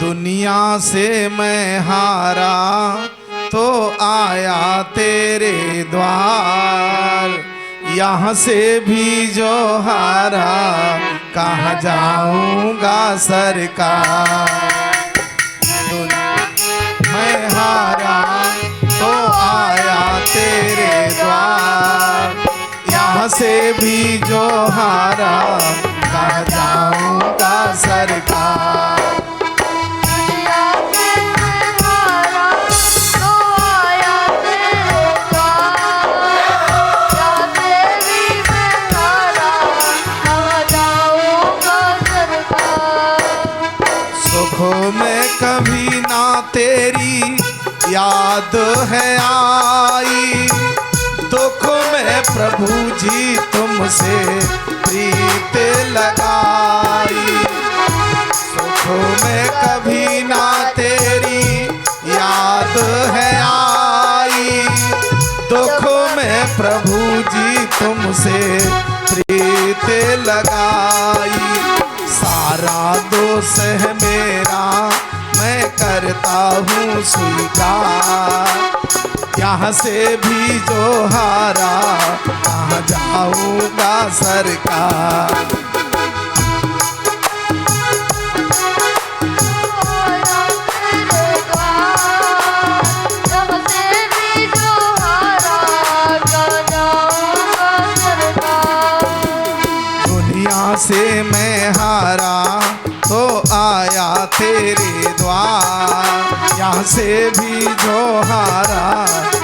दुनिया से मैं हारा तो आया तेरे द्वार, यहाँ से भी जो हारा कहाँ जाऊंगा सरकार। मैं हारा तो आया तेरे द्वार, यहाँ से भी जो हारा कहाँ जाऊंगा सरकार। सुखों में कभी ना तेरी याद है आई, दुख में प्रभु जी तुमसे प्रीत लगाई। सुखों में कभी ना तेरी याद है आई, दुख में प्रभु जी तुमसे प्रीत लगाई। सारा दोष है मेरा मैं करता हूँ स्वीकार, यहाँ से भी जो हारा कहाँ जाऊंगा सरकार। से मैं हारा तो आया तेरे द्वार, यहाँ से भी जो हारा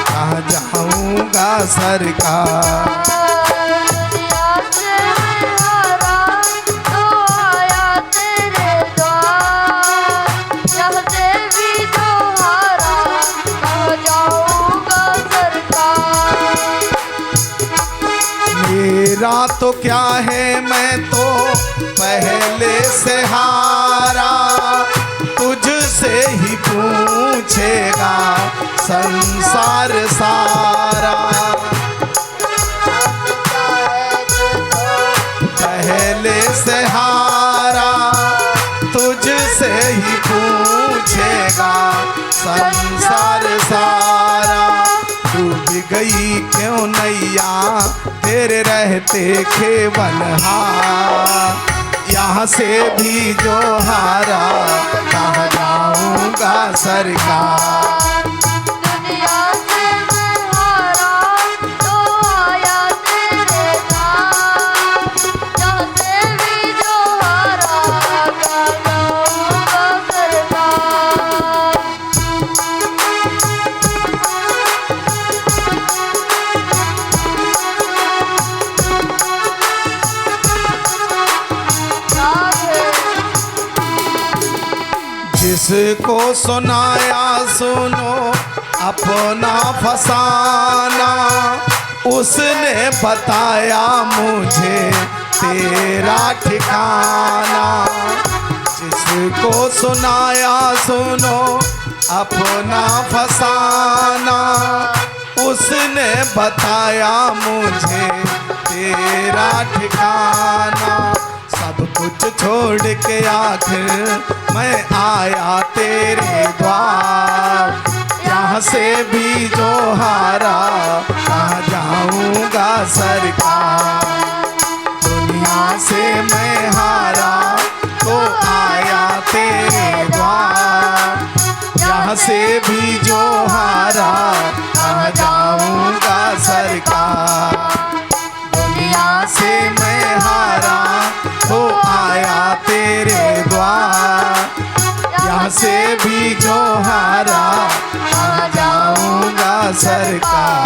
कहाँ जाऊंगा सरकार। मेरा तो क्या है मैं तो पहले से हारा, तुझसे ही पूछेगा संसार सारा। पहले से हारा तुझसे ही पूछेगा संसार सारा। डूब गई क्यों नैया तेरे रहते खेवनहार, यहाँ से भी जो हारा कहाँ जाऊंगा सरकार। जिसको सुनाया सुनो अपना फसाना, उसने बताया मुझे तेरा ठिकाना। जिसको सुनाया सुनो अपना फसाना, उसने बताया मुझे तेरा ठिकाना। सब कुछ छोड़ के आखिर मैं आया तेरे द्वार, यहाँ से भी जो हारा कहाँ जाऊंगा सरकार। दुनिया से मैं हारा तो आया तेरे द्वार, यहाँ से भी जो हारा कहाँ जाऊंगा सरकार। दुनिया से मैं हारा तो आया तेरे द्वार, यहाँ से भी जो हारा कहाँ जाऊंगा सरकार।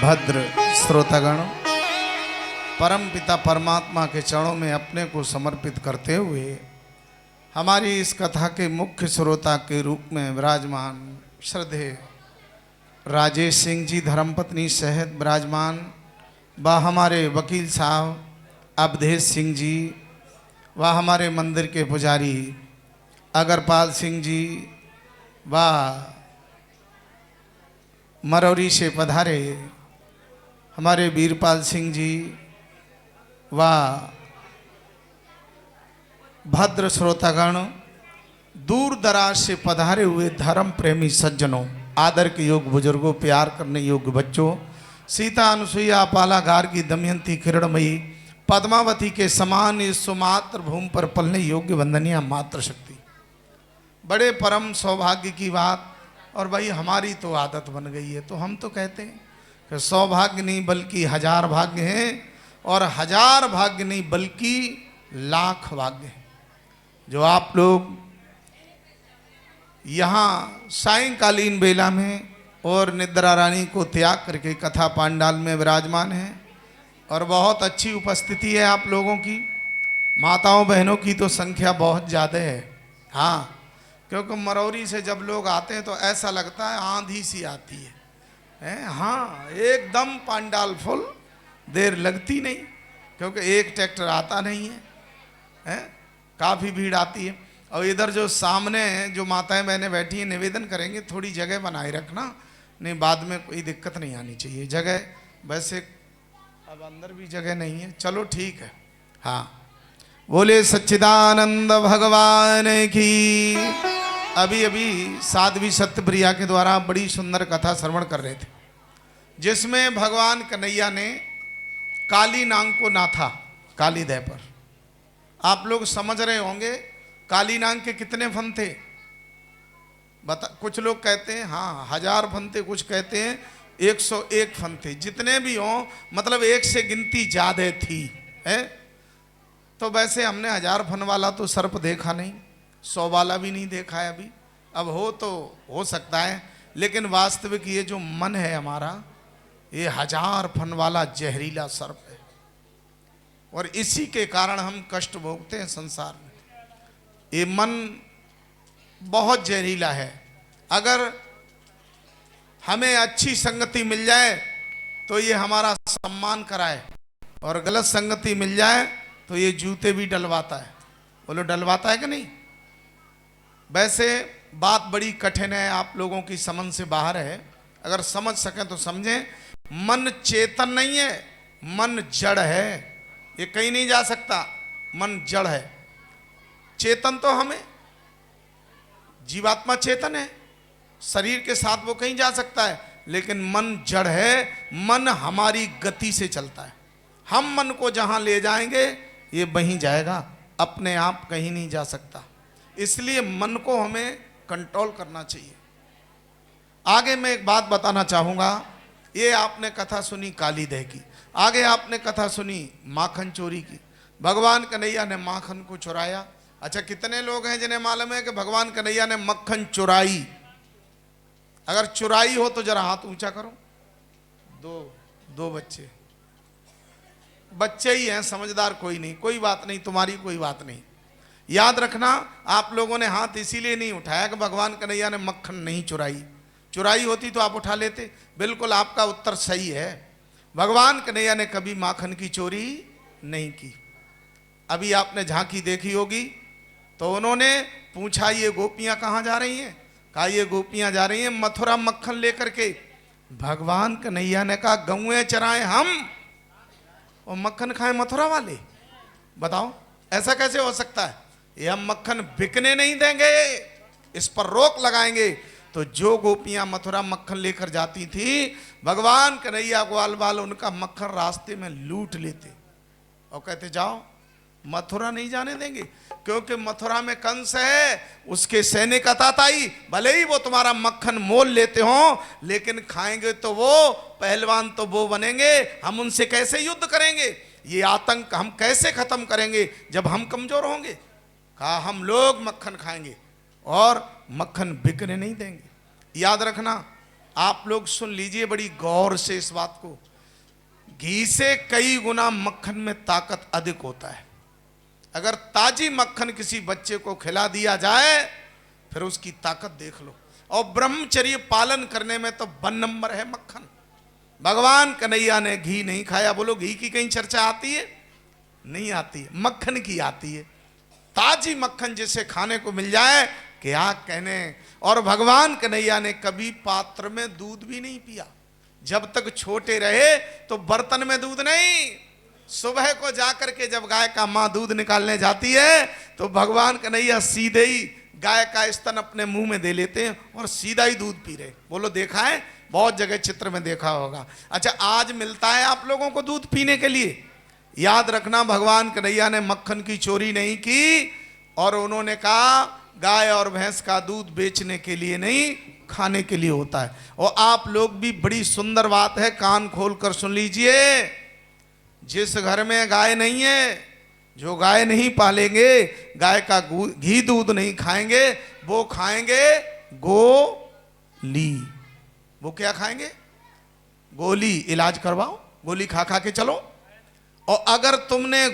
भद्र श्रोतागण, परम पिता परमात्मा के चरणों में अपने को समर्पित करते हुए हमारी इस कथा के मुख्य श्रोता के रूप में विराजमान श्रद्धेय राजेश सिंह जी धर्मपत्नी सहित विराजमान व हमारे वकील साहब अवधेश सिंह जी व हमारे मंदिर के पुजारी अगरपाल सिंह जी व मरौरी से पधारे हमारे वीरपाल सिंह जी व भद्र श्रोतागण, दूर दराज से पधारे हुए धर्म प्रेमी सज्जनों, आदर के योग बुजुर्गों, प्यार करने योग्य बच्चों, सीता अनुसुईया पाला गार्गी दमयंती किरणमयी पद्मावती के समान इस सुमात्र भूमि पर पलने योग्य वंदनीय मात्र शक्ति, बड़े परम सौभाग्य की बात। और भाई हमारी तो आदत बन गई है, तो हम तो कहते हैं कि सौभाग्य नहीं बल्कि हजार भाग्य हैं, और हजार भाग्य नहीं बल्कि लाख भाग्य हैं जो आप लोग यहाँ सायंकालीन बेला में और निद्रा रानी को त्याग करके कथा पांडाल में विराजमान हैं। और बहुत अच्छी उपस्थिति है आप लोगों की, माताओं बहनों की तो संख्या बहुत ज़्यादा है। हाँ, क्योंकि मरौरी से जब लोग आते हैं तो ऐसा लगता है आंधी सी आती है। हाँ, एकदम पांडाल फुल, देर लगती नहीं, क्योंकि एक ट्रैक्टर आता नहीं है, काफ़ी भीड़ आती है। और इधर जो सामने जो माताएं बहनें बैठी हैं, निवेदन करेंगे थोड़ी जगह बनाए रखना, नहीं बाद में कोई दिक्कत नहीं आनी चाहिए। जगह वैसे अब अंदर भी जगह नहीं है, चलो ठीक है। हाँ, बोले सच्चिदानंद भगवान की। अभी अभी साध्वी सत्यप्रिया के द्वारा बड़ी सुंदर कथा श्रवण कर रहे थे, जिसमें भगवान कन्हैया ने काली नांग को नाथा काली दह पर। आप लोग समझ रहे होंगे काली नांग के कितने फन थे, बता। कुछ लोग कहते हैं हाँ 1000 फन थे, कुछ कहते हैं 101 फन थे। जितने भी हों, मतलब एक से गिनती ज्यादा थी है। तो वैसे हमने 1000 फन वाला तो सर्प देखा नहीं, 100 वाला भी नहीं देखा है अभी। अब हो तो हो सकता है, लेकिन वास्तविक ये जो मन है हमारा, ये 1000 फन वाला जहरीला सर्प है, और इसी के कारण हम कष्ट भोगते हैं संसार में। ये मन बहुत जहरीला है। अगर हमें अच्छी संगति मिल जाए तो ये हमारा सम्मान कराए, और गलत संगति मिल जाए तो ये जूते भी डलवाता है। बोलो डलवाता है कि नहीं? वैसे बात बड़ी कठिन है, आप लोगों की समझ से बाहर है। अगर समझ सकें तो समझें। मन चेतन नहीं है, मन जड़ है, ये कहीं नहीं जा सकता। मन जड़ है, चेतन तो हमें, जीवात्मा चेतन है, शरीर के साथ वो कहीं जा सकता है, लेकिन मन जड़ है। मन हमारी गति से चलता है। हम मन को जहां ले जाएंगे ये वहीं जाएगा, अपने आप कहीं नहीं जा सकता। इसलिए मन को हमें कंट्रोल करना चाहिए। आगे मैं एक बात बताना चाहूंगा। ये आपने कथा सुनी काली दह की, आगे आपने कथा सुनी माखन चोरी की। भगवान कन्हैया ने माखन को चुराया। अच्छा, कितने लोग हैं जिन्हें मालूम है कि भगवान कन्हैया ने मक्खन चुराई? अगर चुराई हो तो जरा हाथ ऊंचा करो। दो बच्चे ही हैं, समझदार कोई नहीं। कोई बात नहीं, तुम्हारी कोई बात नहीं। याद रखना, आप लोगों ने हाथ इसीलिए नहीं उठाया कि भगवान कन्हैया ने मक्खन नहीं चुराई। चुराई होती तो आप उठा लेते। बिल्कुल आपका उत्तर सही है। भगवान कन्हैया ने कभी माखन की चोरी नहीं की। अभी आपने झांकी देखी होगी, तो उन्होंने पूछा ये गोपियां कहाँ जा रही हैं? कहा ये गोपियां जा रही हैं मथुरा मक्खन लेकर के। भगवान कन्हैया ने कहा गौएं चराएं हम और मक्खन खाएं मथुरा वाले? बताओ ऐसा कैसे हो सकता है? ये हम मक्खन बिकने नहीं देंगे, इस पर रोक लगाएंगे। तो जो गोपियां मथुरा मक्खन लेकर जाती थी, भगवान कन्हैया ग्वाल वाल उनका मक्खन रास्ते में लूट लेते और कहते जाओ, मथुरा नहीं जाने देंगे, क्योंकि मथुरा में कंस है, उसके सैनिक अताताई। भले ही वो तुम्हारा मक्खन मोल लेते हो, लेकिन खाएंगे तो वो, पहलवान तो वो बनेंगे। हम उनसे कैसे युद्ध करेंगे? ये आतंक हम कैसे खत्म करेंगे जब हम कमजोर होंगे? कहा हम लोग मक्खन खाएंगे और मक्खन बिकने नहीं देंगे। याद रखना, आप लोग सुन लीजिए बड़ी गौर से इस बात को। घी से कई गुना मक्खन में ताकत अधिक होता है। अगर ताजी मक्खन किसी बच्चे को खिला दिया जाए, फिर उसकी ताकत देख लो। और ब्रह्मचर्य पालन करने में तो 1 नंबर है मक्खन। भगवान कन्हैया ने घी नहीं खाया। बोलो घी की कहीं चर्चा आती है? नहीं आती है, मक्खन की आती है। ताजी मक्खन जिसे खाने को मिल जाए, क्या कहने। और भगवान कन्हैया ने कभी पात्र में दूध भी नहीं पिया। जब तक छोटे रहे तो बर्तन में दूध नहीं। सुबह को जाकर के जब गाय का मां दूध निकालने जाती है तो भगवान कन्हैया सीधे ही गाय का स्तन अपने मुंह में दे लेते हैं और सीधा ही दूध पी रहे। बोलो देखा है, बहुत जगह चित्र में देखा होगा। अच्छा, आज मिलता है आप लोगों को दूध पीने के लिए। याद रखना, भगवान कन्हैया ने मक्खन की चोरी नहीं की और उन्होंने कहा गाय और भैंस का दूध बेचने के लिए नहीं, खाने के लिए होता है। और आप लोग भी, बड़ी सुंदर बात है, कान खोलकर सुन लीजिए। जिस घर में गाय नहीं है, जो गाय नहीं पालेंगे, गाय का घी दूध नहीं खाएंगे, वो खाएंगे गोली। वो क्या खाएंगे? गोली। इलाज करवाओ, गोली खा खा के चलो। और अगर तुमने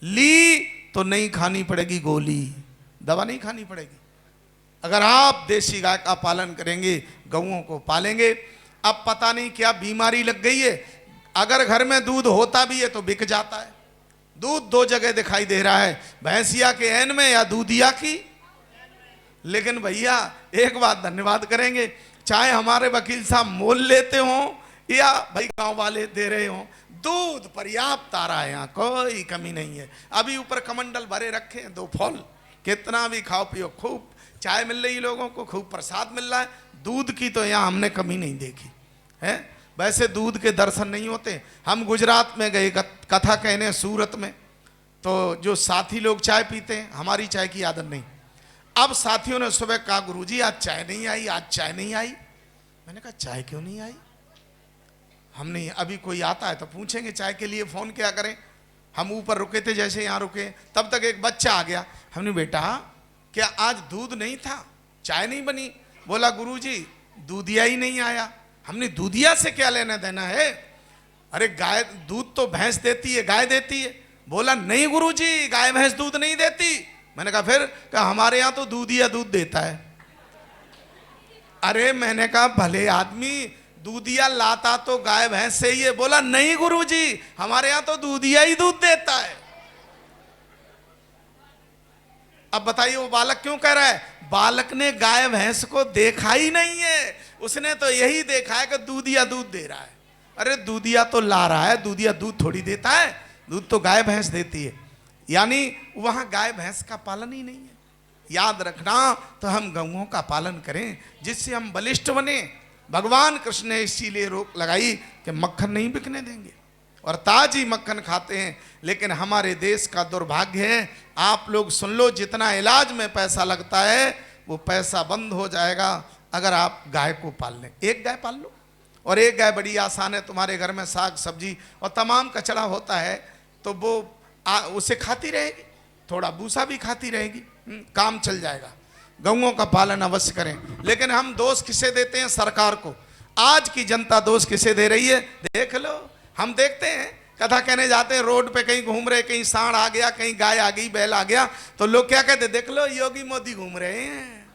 ली तो नहीं खानी पड़ेगी गोली, दवा नहीं खानी पड़ेगी। अगर आप देसी गाय का पालन करेंगे, गऊओं को पालेंगे। अब पता नहीं क्या बीमारी लग गई है, अगर घर में दूध होता भी है तो बिक जाता है। दूध दो जगह दिखाई दे रहा है, भैंसिया के एन में या दूधिया की। लेकिन भैया एक बात धन्यवाद करेंगे, चाहे हमारे वकील साहब मोल लेते हो या भाई गांव वाले दे रहे हो, दूध पर्याप्त आ रहा है, यहाँ कोई कमी नहीं है। अभी ऊपर कमंडल भरे रखे हैं, 2 फल, कितना भी खाओ पियो, खूब चाय मिल रही लोगों को, खूब प्रसाद मिल रहा है। दूध की तो यहाँ हमने कमी नहीं देखी है। वैसे दूध के दर्शन नहीं होते। हम गुजरात में गए कथा कहने सूरत में, तो जो साथी लोग चाय पीते हैं, हमारी चाय की आदत नहीं। अब साथियों ने सुबह कहा गुरुजी आज चाय नहीं आई, आज चाय नहीं आई। मैंने कहा चाय क्यों नहीं आई? हमने अभी कोई आता है तो पूछेंगे चाय के लिए, फोन क्या करें। हम ऊपर रुके थे, जैसे यहाँ रुके तब तक एक बच्चा आ गया। हमने बेटा क्या आज दूध नहीं था, चाय नहीं बनी? बोला गुरुजी दूधिया ही नहीं आया। हमने दूधिया से क्या लेना देना है, अरे गाय दूध तो भैंस देती है, गाय देती है। बोला नहीं गुरुजी गाय भैंस दूध नहीं देती। मैंने कहा फिर? कहा हमारे यहाँ तो दूधिया दूध देता है। अरे मैंने कहा भले आदमी, दूधिया लाता तो गाय भैंस से ही है। बोला नहीं गुरुजी हमारे यहाँ तो दूधिया ही दूध देता है। अब बताइए वो बालक क्यों कह रहा है? बालक ने गाय भैंस को देखा ही नहीं है, उसने तो यही देखा है कि दूधिया दूध दे रहा है। अरे दूधिया तो ला रहा है, दूधिया दूध थोड़ी देता है, दूध तो गाय भैंस देती है। यानी वहां गाय भैंस का पालन ही नहीं है। याद रखना, तो हम गऊओं का पालन करें जिससे हम बलिष्ठ बने। भगवान कृष्ण ने इसीलिए रोक लगाई कि मक्खन नहीं बिकने देंगे, और ताजी मक्खन खाते हैं। लेकिन हमारे देश का दुर्भाग्य है, आप लोग सुन लो, जितना इलाज में पैसा लगता है वो पैसा बंद हो जाएगा अगर आप गाय को पाल लें। एक गाय पाल लो, और एक गाय बड़ी आसान है। तुम्हारे घर में साग सब्जी और तमाम कचरा होता है तो वो उसे खाती रहेगी, थोड़ा भूसा भी खाती रहेगी, काम चल जाएगा। गऊओं का पालन अवश्य करें। लेकिन हम दोष किसे देते हैं? सरकार को। आज की जनता दोष किसे दे रही है? देख लो, हम देखते हैं, कथा कहने जाते हैं, रोड पे कहीं घूम रहे, कहीं सांड आ गया, कहीं गाय आ गई, बैल आ गया, तो लोग क्या कहते? देख लो योगी मोदी घूम रहे हैं।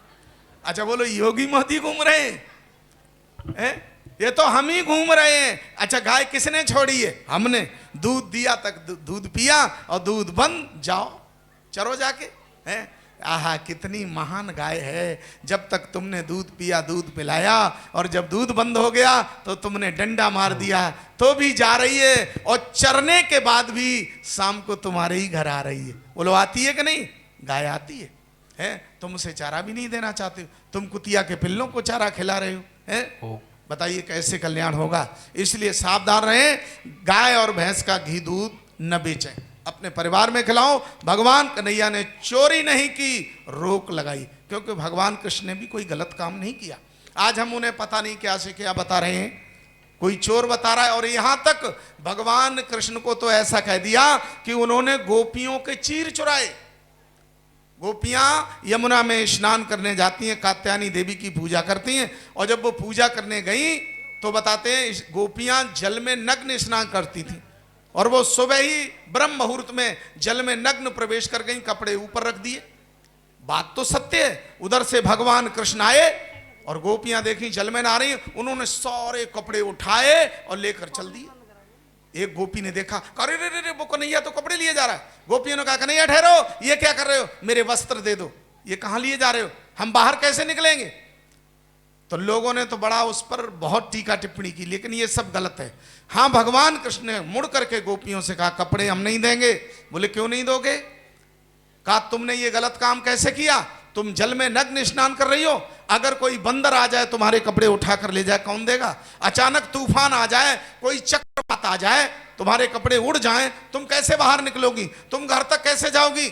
अच्छा बोलो योगी मोदी घूम रहे हैं? ये तो हम ही घूम रहे हैं। अच्छा गाय किसने छोड़ी है? हमने। दूध दिया तक दूध पिया और दूध बंद, जाओ चरो जाके। हैं आहा कितनी महान गाय है, जब तक तुमने दूध पिया, दूध पिलाया, और जब दूध बंद हो गया तो तुमने डंडा मार दिया तो भी जा रही है, और चरने के बाद भी शाम को तुम्हारे ही घर आ रही है। बोलो आती है कि नहीं? गाय आती है? तुम उसे चारा भी नहीं देना चाहते हो, तुम कुतिया के पिल्लों को चारा खिला रहे हो। हैं बताइए कैसे कल्याण होगा? इसलिए सावधान रहें, गाय और भैंस का घी दूध न बेचें, अपने परिवार में खिलाओ। भगवान कन्हैया ने चोरी नहीं की, रोक लगाई, क्योंकि भगवान कृष्ण ने भी कोई गलत काम नहीं किया। आज हम उन्हें पता नहीं क्या से क्या बता रहे हैं, कोई चोर बता रहा है। और यहां तक भगवान कृष्ण को तो ऐसा कह दिया कि उन्होंने गोपियों के चीर चुराए। गोपियां यमुना में स्नान करने जाती हैं, कात्यायनी देवी की पूजा करती हैं, और जब वो पूजा करने गई तो बताते हैं गोपियां जल में नग्न स्नान करती थी, और वो सुबह ही ब्रह्म मुहूर्त में जल में नग्न प्रवेश कर गई, कपड़े ऊपर रख दिए। बात तो सत्य है। उधर से भगवान कृष्ण आए और गोपियां देखी जल में नहा रही, उन्होंने सारे कपड़े उठाए और लेकर चल दिए। एक गोपी ने देखा, अरे रे रे वो कन्हैया तो कपड़े लिए जा रहा है। गोपियों ने कहा कन्हैया ठहरो, ये क्या कर रहे हो? मेरे वस्त्र दे दो। ये कहां लिए जा रहे हो? हम बाहर कैसे निकलेंगे? तो लोगों ने तो बड़ा उस पर बहुत टीका टिप्पणी की, लेकिन ये सब गलत है। हाँ भगवान कृष्ण ने मुड़ करके गोपियों से कहा कपड़े हम नहीं देंगे। बोले क्यों नहीं दोगे? कहा तुमने ये गलत काम कैसे किया, तुम जल में नग्न स्नान कर रही हो, अगर कोई बंदर आ जाए तुम्हारे कपड़े उठा कर ले जाए कौन देगा, अचानक तूफान आ जाए, कोई चक्रवात आ जाए, तुम्हारे कपड़े उड़ जाएं, तुम कैसे बाहर निकलोगी, तुम घर तक कैसे जाओगी।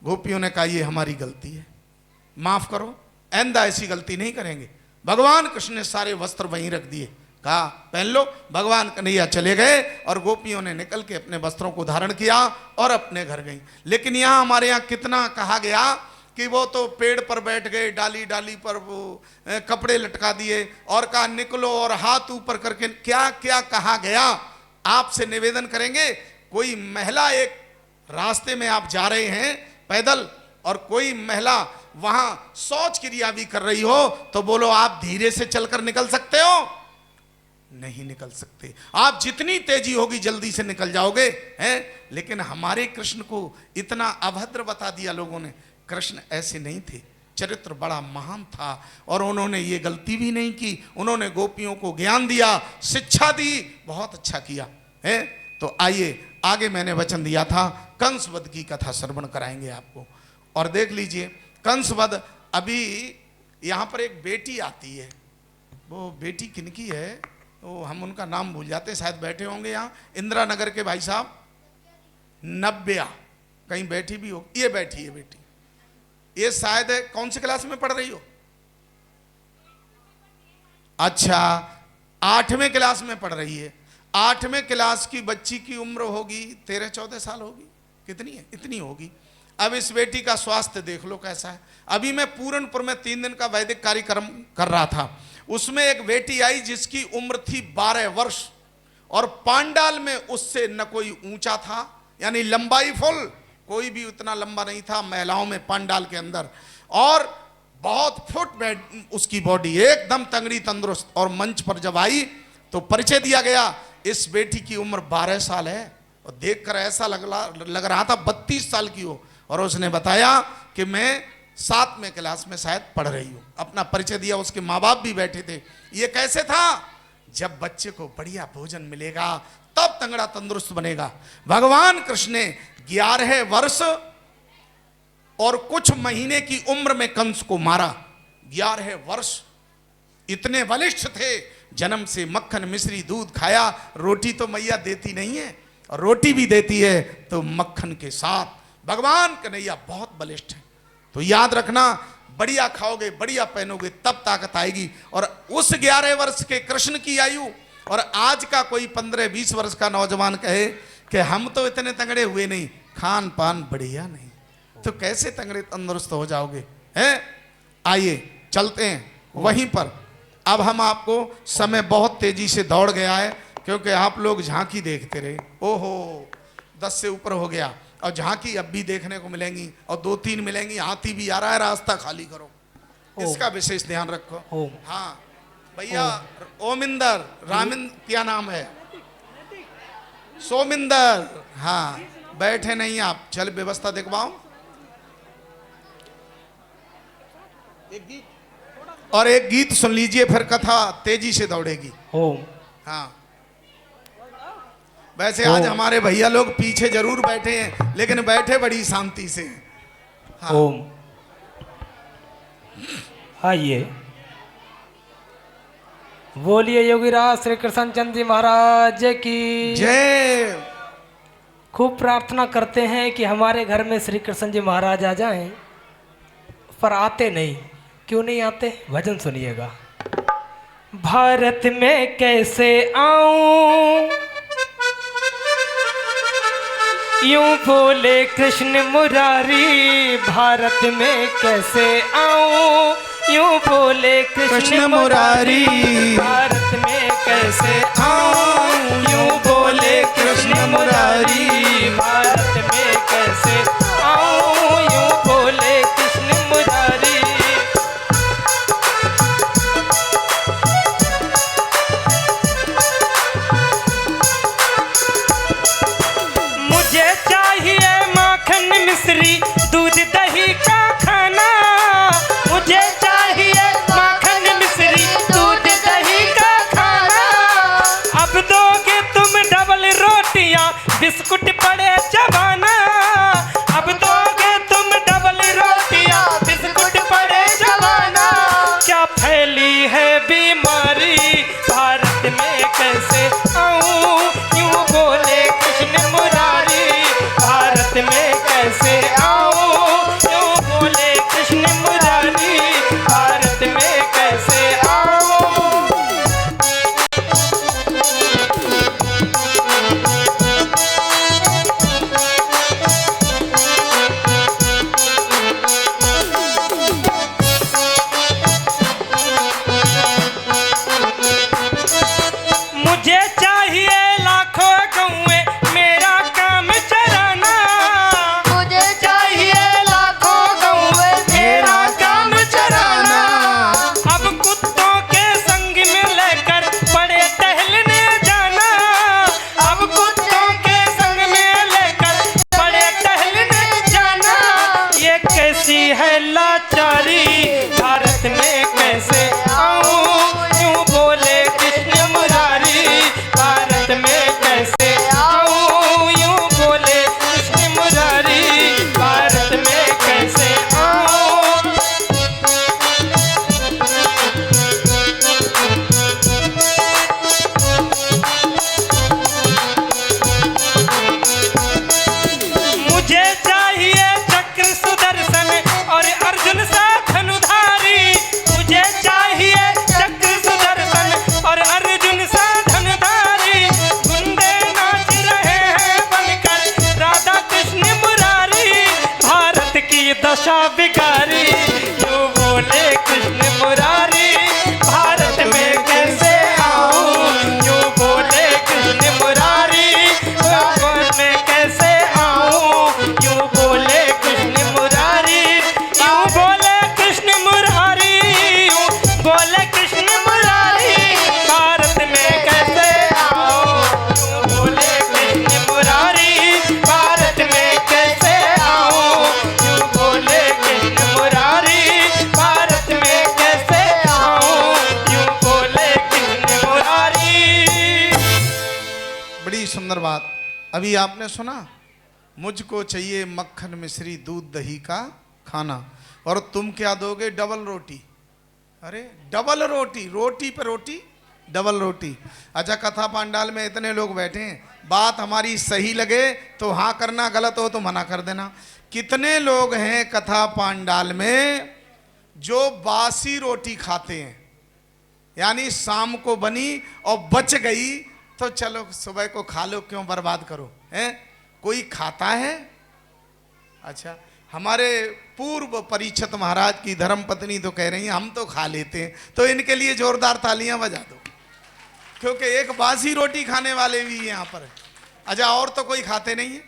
गोपियों ने कहा ये हमारी गलती है, माफ करो, आइंदा ऐसी गलती नहीं करेंगे। भगवान कृष्ण ने सारे वस्त्र वहीं रख दिए, कहा पहन लो। भगवान कन्हैया चले गए और गोपियों ने निकल के अपने वस्त्रों को धारण किया और अपने घर गई। लेकिन यहाँ हमारे यहाँ कितना कहा गया कि वो तो पेड़ पर बैठ गए, डाली डाली पर वो कपड़े लटका दिए और कहा निकलो और हाथ ऊपर करके, क्या क्या कहा गया। आपसे निवेदन करेंगे, कोई महिला एक रास्ते में आप जा रहे हैं पैदल और कोई महिला वहां शौच क्रिया भी कर रही हो तो बोलो आप धीरे से चलकर निकल सकते हो, नहीं निकल सकते। आप जितनी तेजी होगी जल्दी से निकल जाओगे, हैं। लेकिन हमारे कृष्ण को इतना अभद्र बता दिया लोगों ने। कृष्ण ऐसे नहीं थे, चरित्र बड़ा महान था और उन्होंने ये गलती भी नहीं की। उन्होंने गोपियों को ज्ञान दिया, शिक्षा दी, बहुत अच्छा किया है। तो आइए आगे मैंने वचन दिया था कंस वध की कथा श्रवण कराएंगे आपको। और देख लीजिए कंस वध, अभी यहाँ पर एक बेटी आती है, वो बेटी किनकी है तो हम उनका नाम भूल जाते हैं, शायद बैठे होंगे यहाँ इंदिरा नगर के भाई साहब, नब्या कहीं बैठी भी हो, ये बैठी है बेटी, ये शायद कौन सी क्लास में पढ़ रही हो, अच्छा 8वें क्लास में पढ़ रही है। 8वें क्लास की बच्ची की उम्र होगी 13-14 साल होगी, कितनी है, इतनी होगी। अब इस बेटी का स्वास्थ्य देख लो कैसा है। अभी मैं पूरनपुर में 3 दिन का वैदिक कार्यक्रम कर रहा था, उसमें एक बेटी आई जिसकी उम्र थी 12 वर्ष और पांडाल में उससे न कोई ऊंचा था, यानी लंबाई फुल, कोई भी उतना लंबा नहीं था महिलाओं में पांडाल के अंदर, और बहुत फिट उसकी बॉडी, एकदम तंगड़ी तंदुरुस्त। और मंच पर जब आई तो परिचय दिया गया, इस बेटी की उम्र 12 साल है और देखकर ऐसा लग रहा था 32 साल की हो। और उसने बताया कि मैं 7वें क्लास में शायद पढ़ रही हूँ। अपना परिचय दिया, उसके माँ बाप भी बैठे थे। ये कैसे था, जब बच्चे को बढ़िया भोजन मिलेगा तब तंगड़ा तंदुरुस्त बनेगा। भगवान कृष्ण ने 11 वर्ष और कुछ महीने की उम्र में कंस को मारा। 11 वर्ष, इतने बलिष्ठ थे, जन्म से मक्खन मिश्री दूध खाया। रोटी तो मैया देती नहीं है, और रोटी भी देती है तो मक्खन के साथ। भगवान कन्हैया बहुत बलिष्ठ है, तो याद रखना, बढ़िया खाओगे बढ़िया पहनोगे तब ताकत आएगी। और उस 11 वर्ष के कृष्ण की आयु और आज का कोई 15-20 वर्ष का नौजवान कहे कि हम तो इतने तंगड़े हुए नहीं, खान पान बढ़िया नहीं, तो कैसे तंगड़े तंदुरुस्त हो जाओगे, हैं। आइए चलते हैं वहीं पर। अब हम आपको, समय बहुत तेजी से दौड़ गया है क्योंकि आप लोग झांकी देखते रहे, ओहो 10 से ऊपर हो गया, और झांकी अब भी देखने को मिलेंगी और 2-3 मिलेंगी। हाथी भी आ रहा है, रास्ता खाली करो, इसका विशेष ध्यान रखो। हाँ भैया, ओमिंदर, रामिंदर क्या नाम है, सोमिंदर, हाँ बैठे नहीं आप, चल व्यवस्था देखवाओ। और एक गीत सुन लीजिए, फिर कथा तेजी से दौड़ेगी। हाँ वैसे आज हमारे भैया लोग पीछे जरूर बैठे हैं, लेकिन बैठे बड़ी शांति से। हाँ। ओम। आइए बोलिए योगीराज श्री कृष्ण चंद्र जी महाराज की जय। खूब प्रार्थना करते हैं कि हमारे घर में श्री कृष्ण जी महाराज आ जाएं, पर आते नहीं। क्यों नहीं आते, भजन सुनिएगा। भारत में कैसे आऊं, यूं बोले कृष्ण मुरारी। भारत में कैसे आऊं, यूं बोले कृष्ण मुरारी। भारत में कैसे आऊं, यूं बोले कृष्ण मुरारी। भारत में कैसे आऊं, यूं बोले कृष्ण मुरारी। मुझे चाहिए माखन मिश्री दूध दही का खाना। मुझे चाहिए माखन मिश्री दूध दही का खाना। अब दोगे तुम डबल रोटियां बिस्कुट पड़े चबाना। अब दोगे दशा बिगाड़ी, यूं बोले कृष्ण मुरारी, भारत में कैसे आऊं, यूं बोले कृष्ण मुरारी, भारत में कैसे आऊं, यूं बोले कृष्ण मुरारी, यूं बोले कृष्ण मुरारी, यूं बोले कृष्ण मुरारी, भारत में कैसे आऊं, यूं बोले कृष्ण मुरारी, भारत में कैसे आऊं, यूं बोले कृष्ण मुरारी, भारत में कैसे आऊं, यूं बोले कृष्ण मुरारी। बड़ी सुंदर बात अभी आपने सुना, मुझको चाहिए मक्खन मिश्री दूध दही का खाना, और तुम क्या दोगे? डबल रोटी। अरे डबल रोटी, रोटी पे रोटी, डबल रोटी। अच्छा, कथा पांडाल में इतने लोग बैठे हैं, बात हमारी सही लगे तो हाँ करना, गलत हो तो मना कर देना। कितने लोग हैं कथा पांडाल में जो बासी रोटी खाते हैं, यानी शाम को बनी और बच गई तो चलो सुबह को खा लो, क्यों बर्बाद करो, हैं? कोई खाता है? अच्छा, हमारे पूर्व परीक्षित महाराज की धर्मपत्नी तो कह रही हैं हम तो खा लेते हैं, तो इनके लिए जोरदार तालियां बजा दो, क्योंकि एक बासी रोटी खाने वाले भी यहाँ पर है। अच्छा, और तो कोई खाते नहीं है?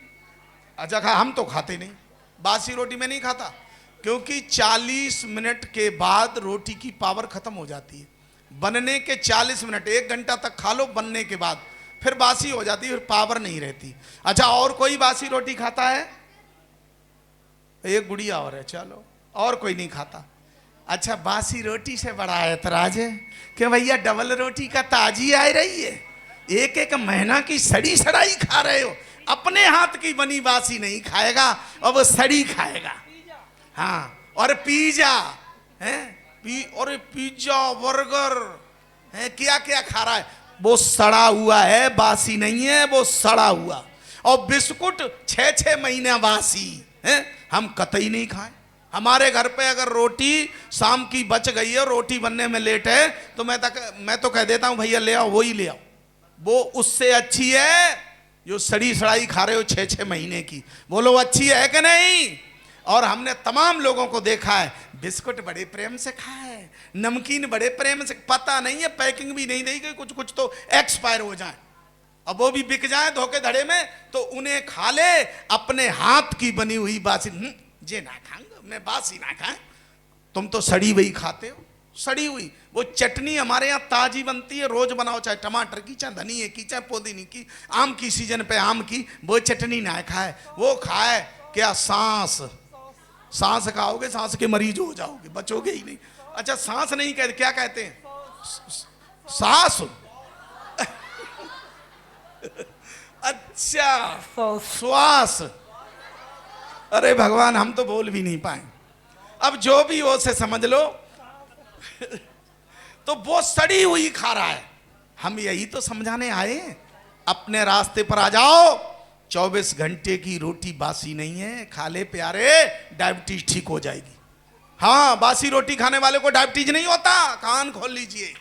अच्छा, हम तो खाते नहीं, बासी रोटी में नहीं खाता, क्योंकि 40 मिनट के बाद रोटी की पावर खत्म हो जाती है। बनने के 40 मिनट, 1 घंटा तक खा लो, बनने के बाद फिर बासी हो जाती है, फिर पावर नहीं रहती। अच्छा, और कोई बासी रोटी खाता है? एक गुड़िया और है, चलो, और कोई नहीं खाता। अच्छा, बासी रोटी से बड़ा ऐतराज है कि भैया डबल रोटी का ताजी आ रही है, एक एक महीना की सड़ी सड़ाई खा रहे हो, अपने हाथ की बनी बासी नहीं खाएगा और वो सड़ी खाएगा। हाँ, और पिज्जा है, और पिज्जा बर्गर है, क्या क्या खा रहा है, वो सड़ा हुआ है, बासी नहीं है, वो सड़ा हुआ। और बिस्कुट 6-6 महीना बासी है, हम कतई नहीं खाएं। हमारे घर पे अगर रोटी शाम की बच गई है, रोटी बनने में लेट है, तो मैं तो कह देता हूं भैया ले आओ, वो ही ले आओ, वो उससे अच्छी है जो सड़ी सड़ाई खा रहे हो 6-6 महीने की। बोलो अच्छी है कि नहीं? और हमने तमाम लोगों को देखा है, बिस्कुट बड़े प्रेम से खाए, नमकीन बड़े प्रेम से, पता नहीं है पैकिंग भी नहीं देगी, कुछ कुछ तो एक्सपायर हो जाए, अब वो भी बिक जाए धोखे धड़े में, तो उन्हें खा ले। अपने हाथ की बनी हुई बासी जे ना खाऊंगा मैं, बासी ना खाए, तुम तो सड़ी हुई खाते हो, सड़ी हुई। वो चटनी हमारे यहाँ ताजी बनती है, रोज बनाओ, चाहे टमाटर की, चाहे धनिए की, चाहे पुदीने की, आम की सीजन पे आम की, वो चटनी ना खाए, वो खाए क्या? सांस खाओगे, सांस के मरीज हो जाओगे, बचोगे ही नहीं। अच्छा, सांस नहीं कहते, क्या कहते हैं? सांस। अच्छा, श्वास। अरे भगवान, हम तो बोल भी नहीं पाए। अब जो भी हो से समझ लो। तो वो सड़ी हुई खा रहा है, हम यही तो समझाने आए, अपने रास्ते पर आ जाओ। 24 घंटे की रोटी बासी नहीं है, खा ले प्यारे, डायबिटीज ठीक हो जाएगी। हाँ, बासी रोटी खाने वाले को डायबिटीज नहीं होता, कान खोल लीजिए,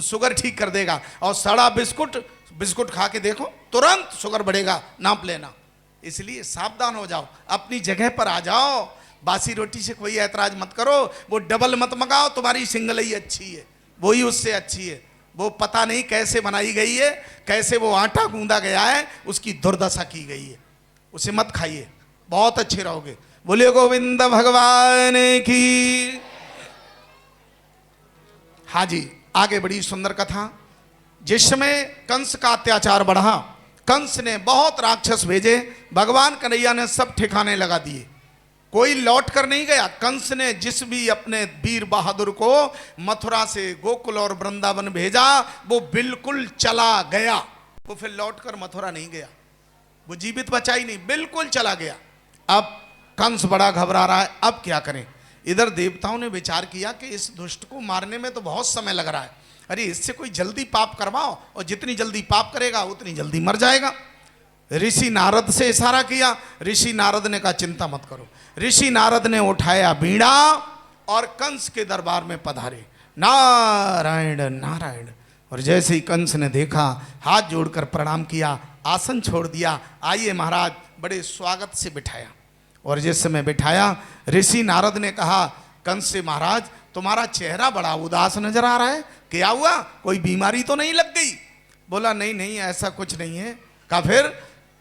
शुगर ठीक कर देगा। और सड़ा बिस्कुट खा के देखो, तुरंत शुगर बढ़ेगा, नाप लेना। इसलिए सावधान हो जाओ, अपनी जगह पर आ जाओ। बासी रोटी से कोई ऐतराज मत करो, वो डबल मत मंगाओ, तुम्हारी सिंगल ही अच्छी है, वही उससे अच्छी है। वो पता नहीं कैसे बनाई गई है, कैसे वो आटा गूंदा गया है, उसकी दुर्दशा की गई है, उसे मत खाइए, बहुत अच्छे रहोगे। बोलिए गोविंद भगवान की। हाँ जी, आगे बड़ी सुंदर कथा। जिस समय कंस का अत्याचार बढ़ा, कंस ने बहुत राक्षस भेजे, भगवान कन्हैया ने सब ठिकाने लगा दिए, कोई लौट कर नहीं गया। कंस ने जिस भी अपने वीर बहादुर को मथुरा से गोकुल और वृंदावन भेजा, वो बिल्कुल चला गया, वो फिर लौट कर मथुरा नहीं गया, वो जीवित बचा ही नहीं, बिल्कुल चला गया। अब कंस बड़ा घबरा रहा है, अब क्या करें। इधर देवताओं ने विचार किया कि इस दुष्ट को मारने में तो बहुत समय लग रहा है, अरे इससे कोई जल्दी पाप करवाओ, और जितनी जल्दी पाप करेगा उतनी जल्दी मर जाएगा। ऋषि नारद से इशारा किया, ऋषि नारद ने कहा चिंता मत करो। ऋषि नारद ने उठाया बीड़ा और कंस के दरबार में पधारे, नारायण नारायण। और जैसे ही कंस ने देखा, हाथ जोड़कर प्रणाम किया, आसन छोड़ दिया, आइए महाराज, बड़े स्वागत से बिठाया। और जिस समय बिठाया, ऋषि नारद ने कहा, कंस से महाराज तुम्हारा चेहरा बड़ा उदास नजर आ रहा है, क्या हुआ, कोई बीमारी तो नहीं लग गई? बोला नहीं नहीं ऐसा कुछ नहीं है। कहा फिर?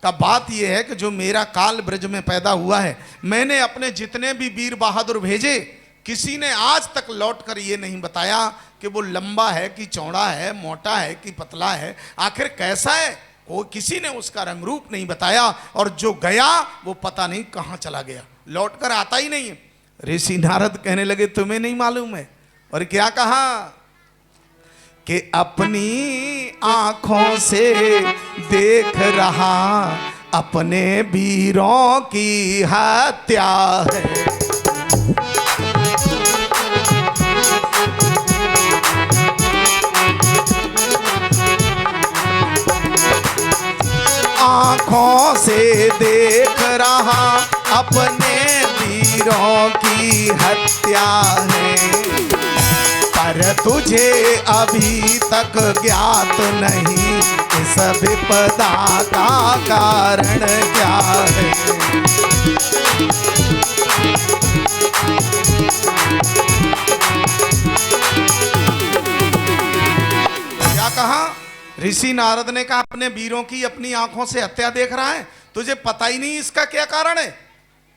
का बात यह है कि जो मेरा काल ब्रज में पैदा हुआ है, मैंने अपने जितने भी वीर बहादुर भेजे, किसी ने आज तक लौट कर ये नहीं बताया कि वो लंबा है कि चौड़ा है, मोटा है कि पतला है, आखिर कैसा है, वो किसी ने उसका रंग रूप नहीं बताया, और जो गया वो पता नहीं कहाँ चला गया, लौट कर आता ही नहीं है। ऋषि नारद कहने लगे तुम्हें नहीं मालूम है? और क्या कहा कि अपनी आंखों से देख रहा अपने वीरों की हत्या है। आंखों से देख रहा अपने वीरों की हत्या है, पर तुझे अभी तक ज्ञात नहीं इस विपदा का कारण क्या है। क्या कहा? ऋषि नारद ने कहा अपने वीरों की अपनी आंखों से हत्या देख रहा है, तुझे पता ही नहीं इसका क्या कारण है?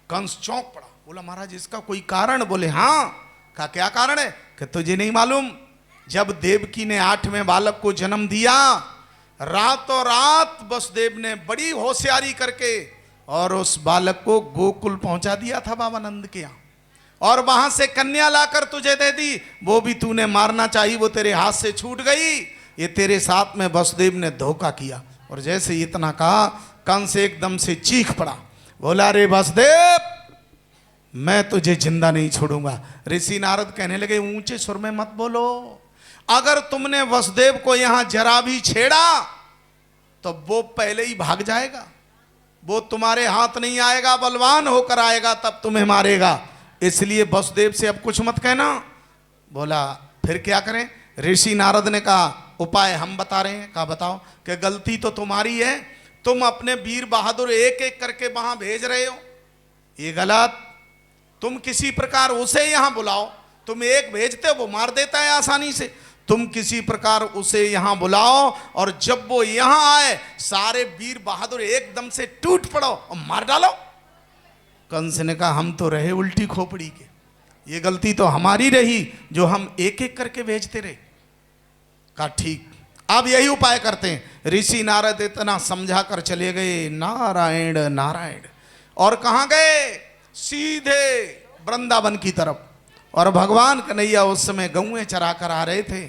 कंस चौंक पड़ा, बोला महाराज इसका कोई कारण? बोले हाँ। कहा क्या कारण है? कि तुझे नहीं मालूम, जब देवकी ने 8वें बालक को जन्म दिया, रातों रात वसुदेव ने बड़ी होशियारी करके और उस बालक को गोकुल पहुंचा दिया था बाबा नंद के यहाँ, और वहां से कन्या लाकर तुझे दे दी, वो भी तूने मारना चाहिए, वो तेरे हाथ से छूट गई। ये तेरे साथ में वसुदेव ने धोखा किया। और जैसे इतना कहा, कंस एकदम से चीख पड़ा, बोला रे वसुदेव मैं तुझे जिंदा नहीं छोड़ूंगा। ऋषि नारद कहने लगे ऊंचे सुर में मत बोलो, अगर तुमने वसुदेव को यहां जरा भी छेड़ा तो वो पहले ही भाग जाएगा, वो तुम्हारे हाथ नहीं आएगा, बलवान होकर आएगा तब तुम्हें मारेगा, इसलिए वसुदेव से अब कुछ मत कहना। बोला फिर क्या करें? ऋषि नारद ने कहा उपाय हम बता रहे हैं। कहा बताओ। कि गलती तो तुम्हारी है, तुम अपने वीर बहादुर एक एक करके वहां भेज रहे हो, ये गलत। तुम किसी प्रकार उसे यहां बुलाओ, तुम एक भेजते हो वो मार देता है आसानी से, तुम किसी प्रकार उसे यहां बुलाओ, और जब वो यहां आए सारे वीर बहादुर एकदम से टूट पड़ो और मार डालो। कंस ने कहा हम तो रहे उल्टी खोपड़ी के, ये गलती तो हमारी रही जो हम एक एक करके भेजते रहे। कहा ठीक, अब यही उपाय करते हैं। ऋषि नारद इतना समझा कर चले गए, नारायण नारायण, और कहाँ गए? सीधे वृंदावन की तरफ। और भगवान कन्हैया उस समय गौएं चरा कर आ रहे थे,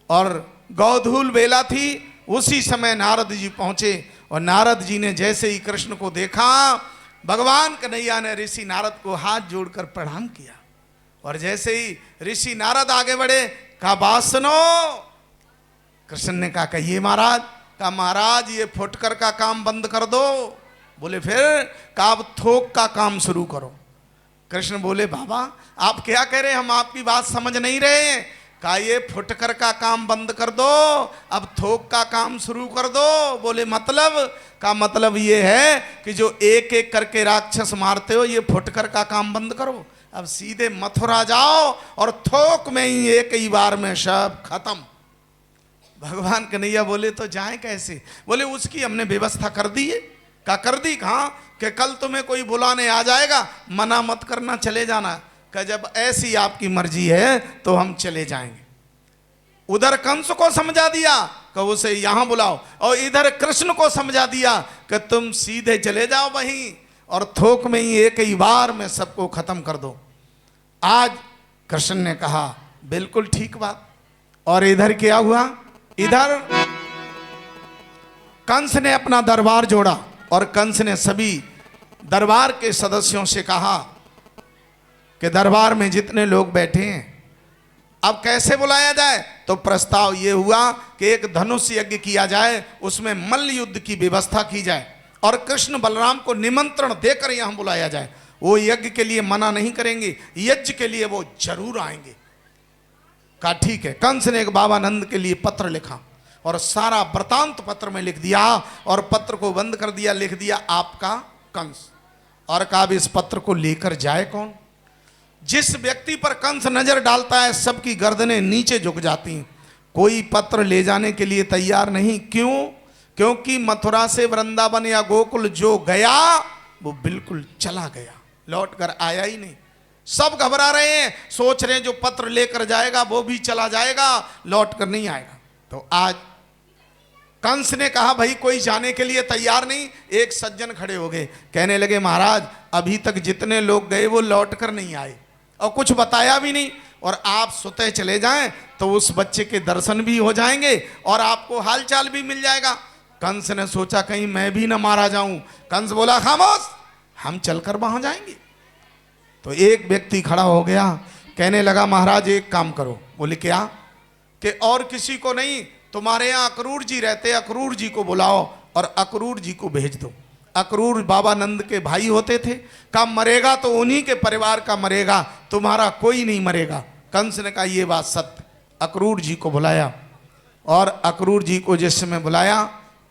और गौधूल बेला थी। उसी समय नारद जी पहुंचे, और नारद जी ने जैसे ही कृष्ण को देखा, भगवान कन्हैया ने ऋषि नारद को हाथ जोड़कर प्रणाम किया। और जैसे ही ऋषि नारद आगे बढ़े, कहा बात सुनो। कृष्ण ने कहा कहिए महाराज। कहा महाराज ये फुटकर का काम बंद कर दो। बोले फिर? कहा अब थोक का काम शुरू करो। कृष्ण बोले बाबा आप क्या कह रहे हैं, हम आपकी बात समझ नहीं रहे हैं। कहा ये फुटकर का काम बंद कर दो, अब थोक का काम शुरू कर दो। बोले मतलब? का मतलब ये है कि जो एक एक करके राक्षस मारते हो, ये फुटकर का काम बंद करो, अब सीधे मथुरा जाओ और थोक में ही एक ही बार में सब खत्म। भगवान कन्हैया बोले तो जाएं कैसे? बोले उसकी हमने व्यवस्था कर दी है। का कर दी? कहाँ? कि कल तुम्हें कोई बुलाने आ जाएगा, मना मत करना, चले जाना। कि जब ऐसी आपकी मर्जी है तो हम चले जाएंगे। उधर कंस को समझा दिया कि उसे यहां बुलाओ, और इधर कृष्ण को समझा दिया कि तुम सीधे चले जाओ वहीं, और थोक में ही एक ही बार में सबको खत्म कर दो। आज कृष्ण ने कहा बिल्कुल ठीक बात। और इधर क्या हुआ? इधर कंस ने अपना दरबार जोड़ा, और कंस ने सभी दरबार के सदस्यों से कहा कि दरबार में जितने लोग बैठे हैं अब कैसे बुलाया जाए। तो प्रस्ताव ये हुआ कि एक धनुष यज्ञ किया जाए, उसमें मल्ल युद्ध की व्यवस्था की जाए, और कृष्ण बलराम को निमंत्रण देकर यहां बुलाया जाए। वो यज्ञ के लिए मना नहीं करेंगे, यज्ञ के लिए वो जरूर आएंगे। कहा ठीक है। कंस ने एक बाबा नंद के लिए पत्र लिखा, और सारा वृतांत पत्र में लिख दिया, और पत्र को बंद कर दिया, लिख दिया आपका कंस। और कहा अब इस पत्र को लेकर जाए कौन। जिस व्यक्ति पर कंस नजर डालता है सबकी गर्दनें नीचे झुक जाती हैं। कोई पत्र ले जाने के लिए तैयार नहीं। क्यों? क्योंकि मथुरा से वृंदावन या गोकुल जो गया वो बिल्कुल चला गया, लौट कर आया ही नहीं। सब घबरा रहे हैं, सोच रहे हैं जो पत्र लेकर जाएगा वो भी चला जाएगा, लौट कर नहीं आएगा। तो आज कंस ने कहा भाई कोई जाने के लिए तैयार नहीं। एक सज्जन खड़े हो गए, कहने लगे महाराज अभी तक जितने लोग गए वो लौट कर नहीं आए और कुछ बताया भी नहीं, और आप स्वतः चले जाएं तो उस बच्चे के दर्शन भी हो जाएंगे और आपको हालचाल भी मिल जाएगा। कंस ने सोचा कहीं मैं भी ना मारा जाऊं। कंस बोला खामोश, हम चलकर वहां जाएंगे। तो एक व्यक्ति खड़ा हो गया, कहने लगा महाराज एक काम करो। बोले क्या? कि और किसी को नहीं, तुम्हारे यहाँ अक्रूर जी रहते, अक्रूर जी को बुलाओ और अक्रूर जी को भेज दो। अक्रूर बाबा नंद के भाई होते थे। कहा मरेगा तो उन्हीं के परिवार का मरेगा, तुम्हारा कोई नहीं मरेगा। कंस ने कहा ये बात सत्य। अक्रूर जी को बुलाया और अक्रूर जी को जिस समय बुलाया,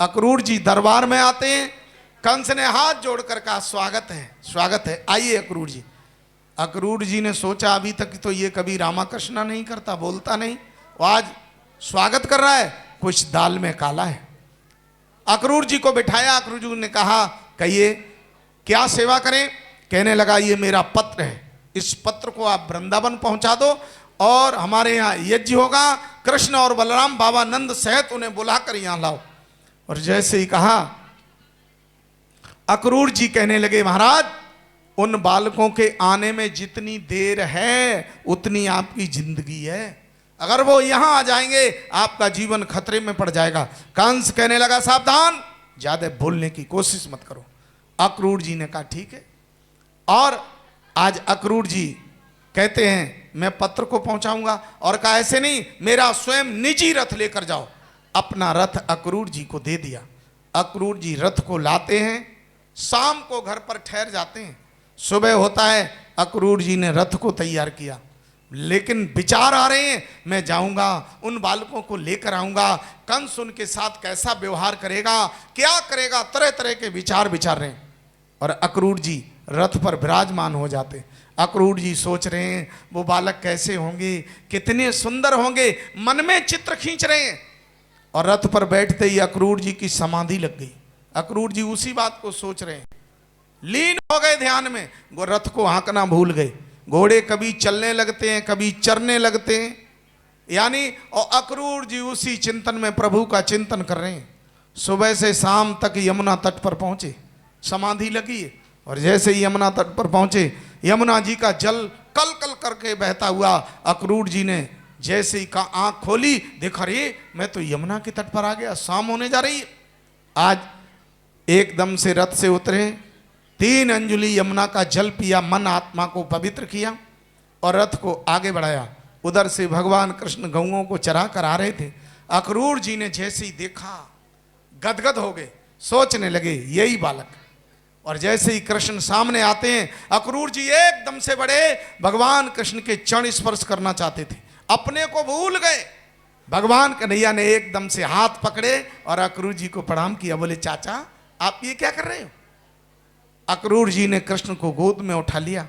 अक्रूर जी दरबार में आते हैं। कंस ने हाथ जोड़कर कहा स्वागत है, स्वागत है, आइए अक्रूर जी। अक्रूर जी ने सोचा अभी तक तो ये कभी रामाकृष्णा नहीं करता, बोलता नहीं, आज स्वागत कर रहा है, कुछ दाल में काला है। अक्रूर जी को बिठाया। अक्रूर जी ने कहा कहिए क्या सेवा करें। कहने लगा ये मेरा पत्र है, इस पत्र को आप वृंदावन पहुंचा दो और हमारे यहाँ यज्ञ होगा, कृष्ण और बलराम बाबा नंद सहित उन्हें बुलाकर यहाँ लाओ। और जैसे ही कहा अक्रूर जी कहने लगे महाराज उन बालकों के आने में जितनी देर है उतनी आपकी जिंदगी है, अगर वो यहां आ जाएंगे आपका जीवन खतरे में पड़ जाएगा। कंस कहने लगा सावधान, ज्यादा बोलने की कोशिश मत करो। अक्रूर जी ने कहा ठीक है। और आज अक्रूर जी कहते हैं मैं पत्र को पहुंचाऊंगा, और कहा ऐसे नहीं, मेरा स्वयं निजी रथ लेकर जाओ। अपना रथ अक्रूर जी को दे दिया। अक्रूर जी रथ को लाते हैं, शाम को घर पर ठहर जाते हैं। सुबह होता है, अक्रूर जी ने रथ को तैयार किया, लेकिन विचार आ रहे हैं मैं जाऊंगा उन बालकों को लेकर आऊंगा, कंस उनके साथ कैसा व्यवहार करेगा, क्या करेगा, तरह तरह के विचार विचार रहे हैं। और अक्रूर जी रथ पर विराजमान हो जाते। अक्रूर जी सोच रहे हैं वो बालक कैसे होंगे, कितने सुंदर होंगे, मन में चित्र खींच रहे हैं। और रथ पर बैठते ही अक्रूर जी की समाधि लग गई। अक्रूर जी उसी बात को सोच रहे हैं, लीन हो गए ध्यान में। वो रथ को हाँकना भूल गए। घोड़े कभी चलने लगते हैं, कभी चरने लगते हैं, यानी और अक्रूर जी उसी चिंतन में प्रभु का चिंतन कर रहे हैं। सुबह से शाम तक यमुना तट पर पहुंचे, समाधि लगी है। और जैसे ही यमुना तट पर पहुंचे, यमुना जी का जल कल कल करके बहता हुआ अक्रूर जी ने जैसे ही का आंख खोली, देखा रे मैं तो यमुना के तट पर आ गया, शाम होने जा रही है। आज एकदम से रथ से उतरे, 3 अंजुली यमुना का जल पिया, मन आत्मा को पवित्र किया और रथ को आगे बढ़ाया। उधर से भगवान कृष्ण गौओं को चरा कर आ रहे थे। अक्रूर जी ने जैसे ही देखा गदगद हो गए, सोचने लगे यही बालक। और जैसे ही कृष्ण सामने आते हैं, अक्रूर जी एकदम से बड़े भगवान कृष्ण के चरण स्पर्श करना चाहते थे, अपने को भूल गए। भगवान कन्हैया ने एकदम से हाथ पकड़े और अक्रूर जी को प्रणाम किया। बोले चाचा आप ये क्या कर रहे हो? अक्रूर जी ने कृष्ण को गोद में उठा लिया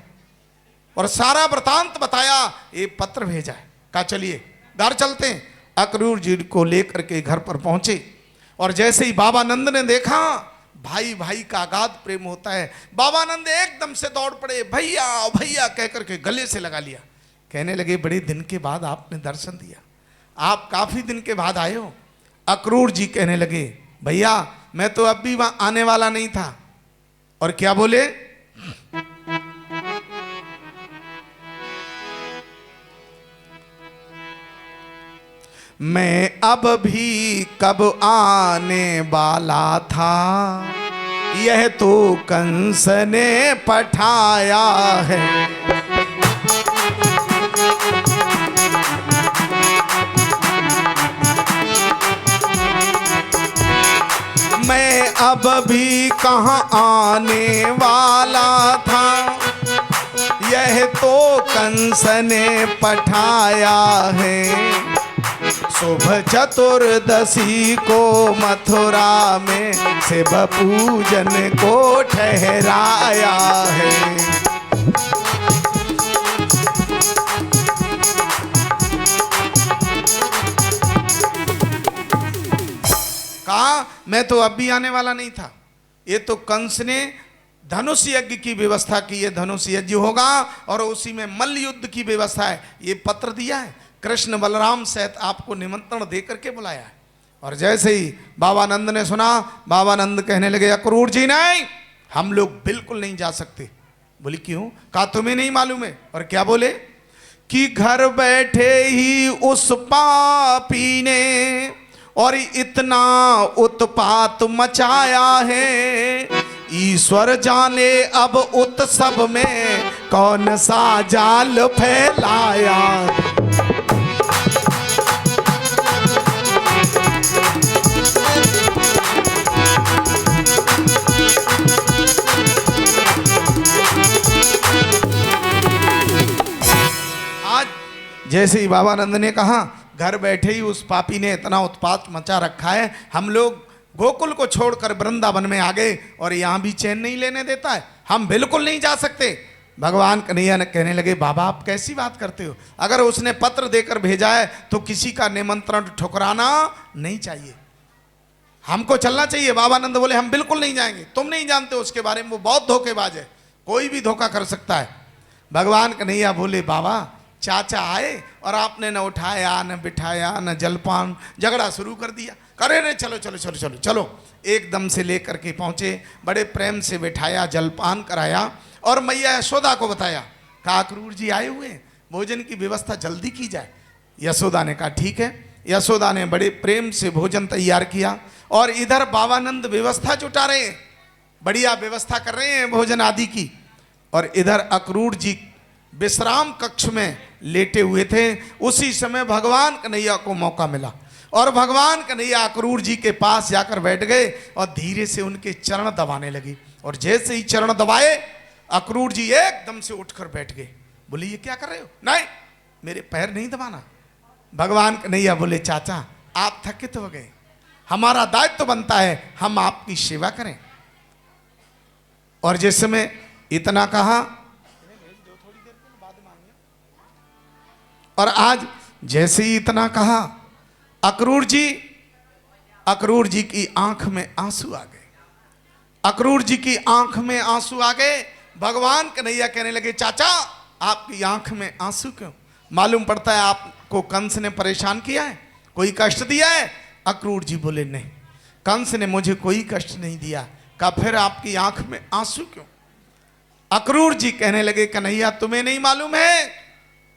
और सारा वृतांत बताया। ये पत्र भेजा है, कहा चलिए घर चलते हैं। अक्रूर जी को लेकर के घर पर पहुंचे और जैसे ही बाबा नंद ने देखा, भाई भाई का अगाध प्रेम होता है, बाबा नंद एकदम से दौड़ पड़े, भैया भैया कहकर के गले से लगा लिया। कहने लगे बड़े दिन के बाद आपने दर्शन दिया, आप काफी दिन के बाद आए हो। अक्रूर जी कहने लगे भैया मैं तो अब भी वहां आने वाला नहीं था। और क्या बोले? मैं अब भी कब आने वाला था, यह तो कंस ने पठाया है। मैं अब भी कहाँ आने वाला था, यह तो कंस ने पठाया है। शुभ चतुर्दशी को मथुरा में शिव पूजन को ठहराया है। कहा मैं तो अब भी आने वाला नहीं था। ये तो कंस ने धनुष यज्ञ की व्यवस्था की है, धनुष यज्ञ होगा और उसी में मल्ल युद्ध की व्यवस्था है। ये पत्र दिया है, कृष्ण बलराम सहित आपको निमंत्रण दे करके बुलाया है। और जैसे ही बाबानंद ने सुना, बाबानंद कहने लगे अक्रूर जी नहीं, हम लोग बिल्कुल नहीं जा सकते। बोली क्यों? कहा तुम्हें नहीं मालूम है। और क्या बोले कि घर बैठे ही उस पापी ने और इतना उत्पात मचाया है, ईश्वर जाने अब उत्सव में कौन सा जाल फैलाया। आज जैसे ही बाबानंद ने कहा घर बैठे ही उस पापी ने इतना उत्पात मचा रखा है, हम लोग गोकुल को छोड़कर वृंदावन में आ गए और यहाँ भी चैन नहीं लेने देता है, हम बिल्कुल नहीं जा सकते। भगवान कन्हैया ने कहने लगे बाबा आप कैसी बात करते हो, अगर उसने पत्र देकर भेजा है तो किसी का निमंत्रण ठुकराना नहीं चाहिए, हमको चलना चाहिए। बाबानंद बोले हम बिल्कुल नहीं जाएंगे, तुम नहीं जानते उसके बारे में, वो बहुत धोखेबाज है, कोई भी धोखा कर सकता है। भगवान कन्हैया बोले बाबा चाचा आए और आपने न उठाया न बिठाया न जलपान, झगड़ा शुरू कर दिया। करे रे चलो चलो चलो चलो चलो, एकदम से लेकर के पहुंचे, बड़े प्रेम से बिठाया, जलपान कराया और मैया यशोदा को बताया। कहा अक्रूर जी आए हुए हैं, भोजन की व्यवस्था जल्दी की जाए। यशोदा ने कहा ठीक है। यशोदा ने बड़े प्रेम से भोजन तैयार किया और इधर बाबानंद व्यवस्था जुटा रहे हैं, बढ़िया व्यवस्था कर रहे हैं भोजन आदि की। और इधर अक्रूर जी विश्राम कक्ष में लेटे हुए थे। उसी समय भगवान कन्हैया को मौका मिला और भगवान कन्हैया अक्रूर जी के पास जाकर बैठ गए और धीरे से उनके चरण दबाने लगे। और जैसे ही चरण दबाए अक्रूर जी एकदम से उठकर बैठ गए। बोले ये क्या कर रहे हो? नहीं मेरे पैर नहीं दबाना। भगवान कन्हैया बोले चाचा आप थकित हो गए, हमारा दायित्व बनता है हम आपकी सेवा करें। और जिस समय इतना कहा और आज जैसे ही इतना कहा अक्रूर जी की आंख में आंसू आ गए, अक्रूर जी की आंख में आंसू आ गए। भगवान कन्हैया कहने लगे चाचा आपकी आंख में आंसू क्यों? मालूम पड़ता है आपको कंस ने परेशान किया है, कोई कष्ट दिया है? अक्रूर जी बोले नहीं, कंस ने मुझे कोई कष्ट नहीं दिया। कहा फिर आपकी आंख में आंसू क्यों? अक्रूर जी कहने लगे कन्हैया तुम्हें नहीं मालूम है,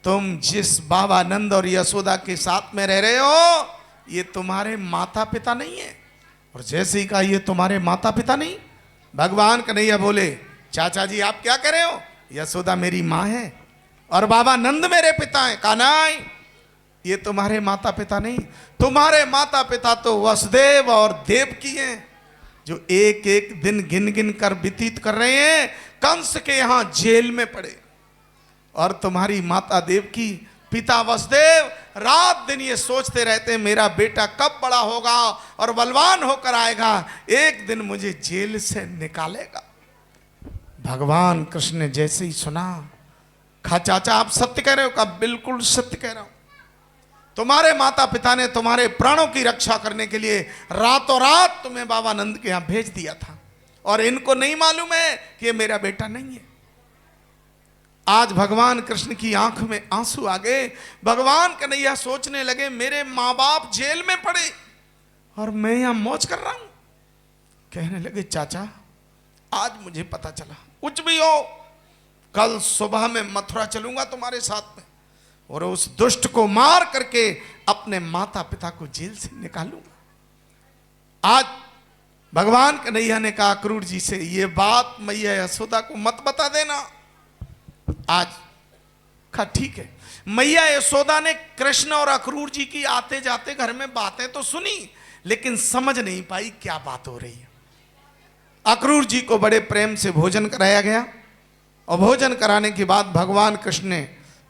तुम जिस बाबानंद और यशोदा के साथ में रह रहे हो ये तुम्हारे माता पिता नहीं है। और जैसे ही कहा ये तुम्हारे माता पिता नहीं, भगवान कन्हैया बोले चाचा जी आप क्या कर रहे हो? यशोदा मेरी माँ है और बाबानंद मेरे पिता हैं। कहा नहीं ये तुम्हारे माता पिता नहीं, तुम्हारे माता पिता तो वसुदेव और देवकी हैं जो एक एक दिन गिन गिन कर व्यतीत कर रहे हैं कंस के यहाँ जेल में पड़े। और तुम्हारी माता देवकी पिता वसुदेव रात दिन ये सोचते रहते हैं मेरा बेटा कब बड़ा होगा और बलवान होकर आएगा, एक दिन मुझे जेल से निकालेगा। भगवान कृष्ण ने जैसे ही सुना कहा चाचा आप सत्य कह रहे हो? कहा बिल्कुल सत्य कह रहा हूं, तुम्हारे माता पिता ने तुम्हारे प्राणों की रक्षा करने के लिए रातों रात तुम्हें बाबानंद के यहां भेज दिया था और इनको नहीं मालूम है कि ये मेरा बेटा नहीं है। आज भगवान कृष्ण की आंख में आंसू आ गए। भगवान कन्हैया सोचने लगे मेरे माँ बाप जेल में पड़े और मैं यहां मौज कर रहा हूं। कहने लगे चाचा आज मुझे पता चला, कुछ भी हो कल सुबह में मथुरा चलूंगा तुम्हारे साथ में और उस दुष्ट को मार करके अपने माता पिता को जेल से निकालूंगा। आज भगवान कन्हैया ने कहा अक्रूर जी से ये बात मैया यशोदा को मत बता देना। आज कहा ठीक है। मैया यशोदा ने कृष्ण और अक्रूर जी की आते जाते घर में बातें तो सुनी लेकिन समझ नहीं पाई क्या बात हो रही है। अक्रूर जी को बड़े प्रेम से भोजन कराया गया और भोजन कराने के बाद भगवान कृष्ण ने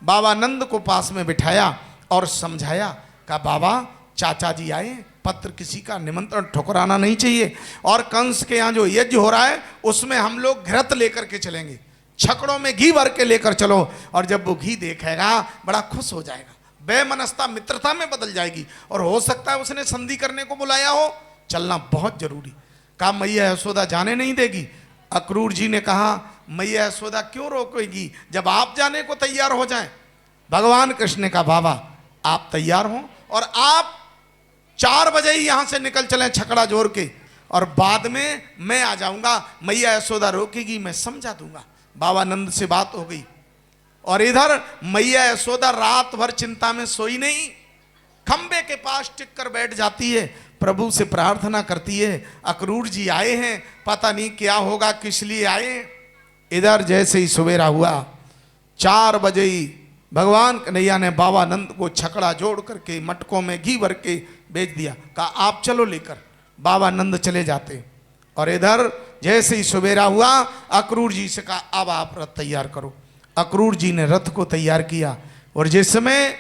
बाबानंद को पास में बिठाया और समझाया। कहा बाबा चाचा जी आए, पत्र किसी का निमंत्रण ठुकराना नहीं चाहिए। और कंस के यहाँ जो यज्ञ हो रहा है उसमें हम लोग घृत लेकर के चलेंगे, छकड़ों में घी भर के लेकर चलो। और जब वो घी देखेगा बड़ा खुश हो जाएगा, बेमनस्ता मित्रता में बदल जाएगी, और हो सकता है उसने संधि करने को बुलाया हो, चलना बहुत जरूरी। कहा मैया यशोदा जाने नहीं देगी। अक्रूर जी ने कहा मैया यशोदा क्यों रोकेगी, जब आप जाने को तैयार हो जाएं। भगवान कृष्ण ने कहा बाबा आप तैयार हो और आप 4 बजे ही यहां से निकल चले छकड़ा जोड़ के, और बाद में मैं आ जाऊंगा, मैया यशोदा रोकेगी मैं समझा दूंगा। बाबा नंद से बात हो गई। और इधर मैया यशोदा रात भर चिंता में सोई नहीं, खंबे के पास टिक कर बैठ जाती है, प्रभु से प्रार्थना करती है अक्रूर जी आए हैं, पता नहीं क्या होगा, किस लिए आए। इधर जैसे ही सवेरा हुआ 4 बजे ही भगवान कन्हैया ने बाबा नंद को छकड़ा जोड़ करके मटकों में घी भर के बेच दिया। कहा आप चलो लेकर। बाबा नंद चले जाते। और इधर जैसे ही सवेरा हुआ अक्रूर जी से कहा अब आप रथ तैयार करो। अक्रूर जी ने रथ को तैयार किया, और जिस समय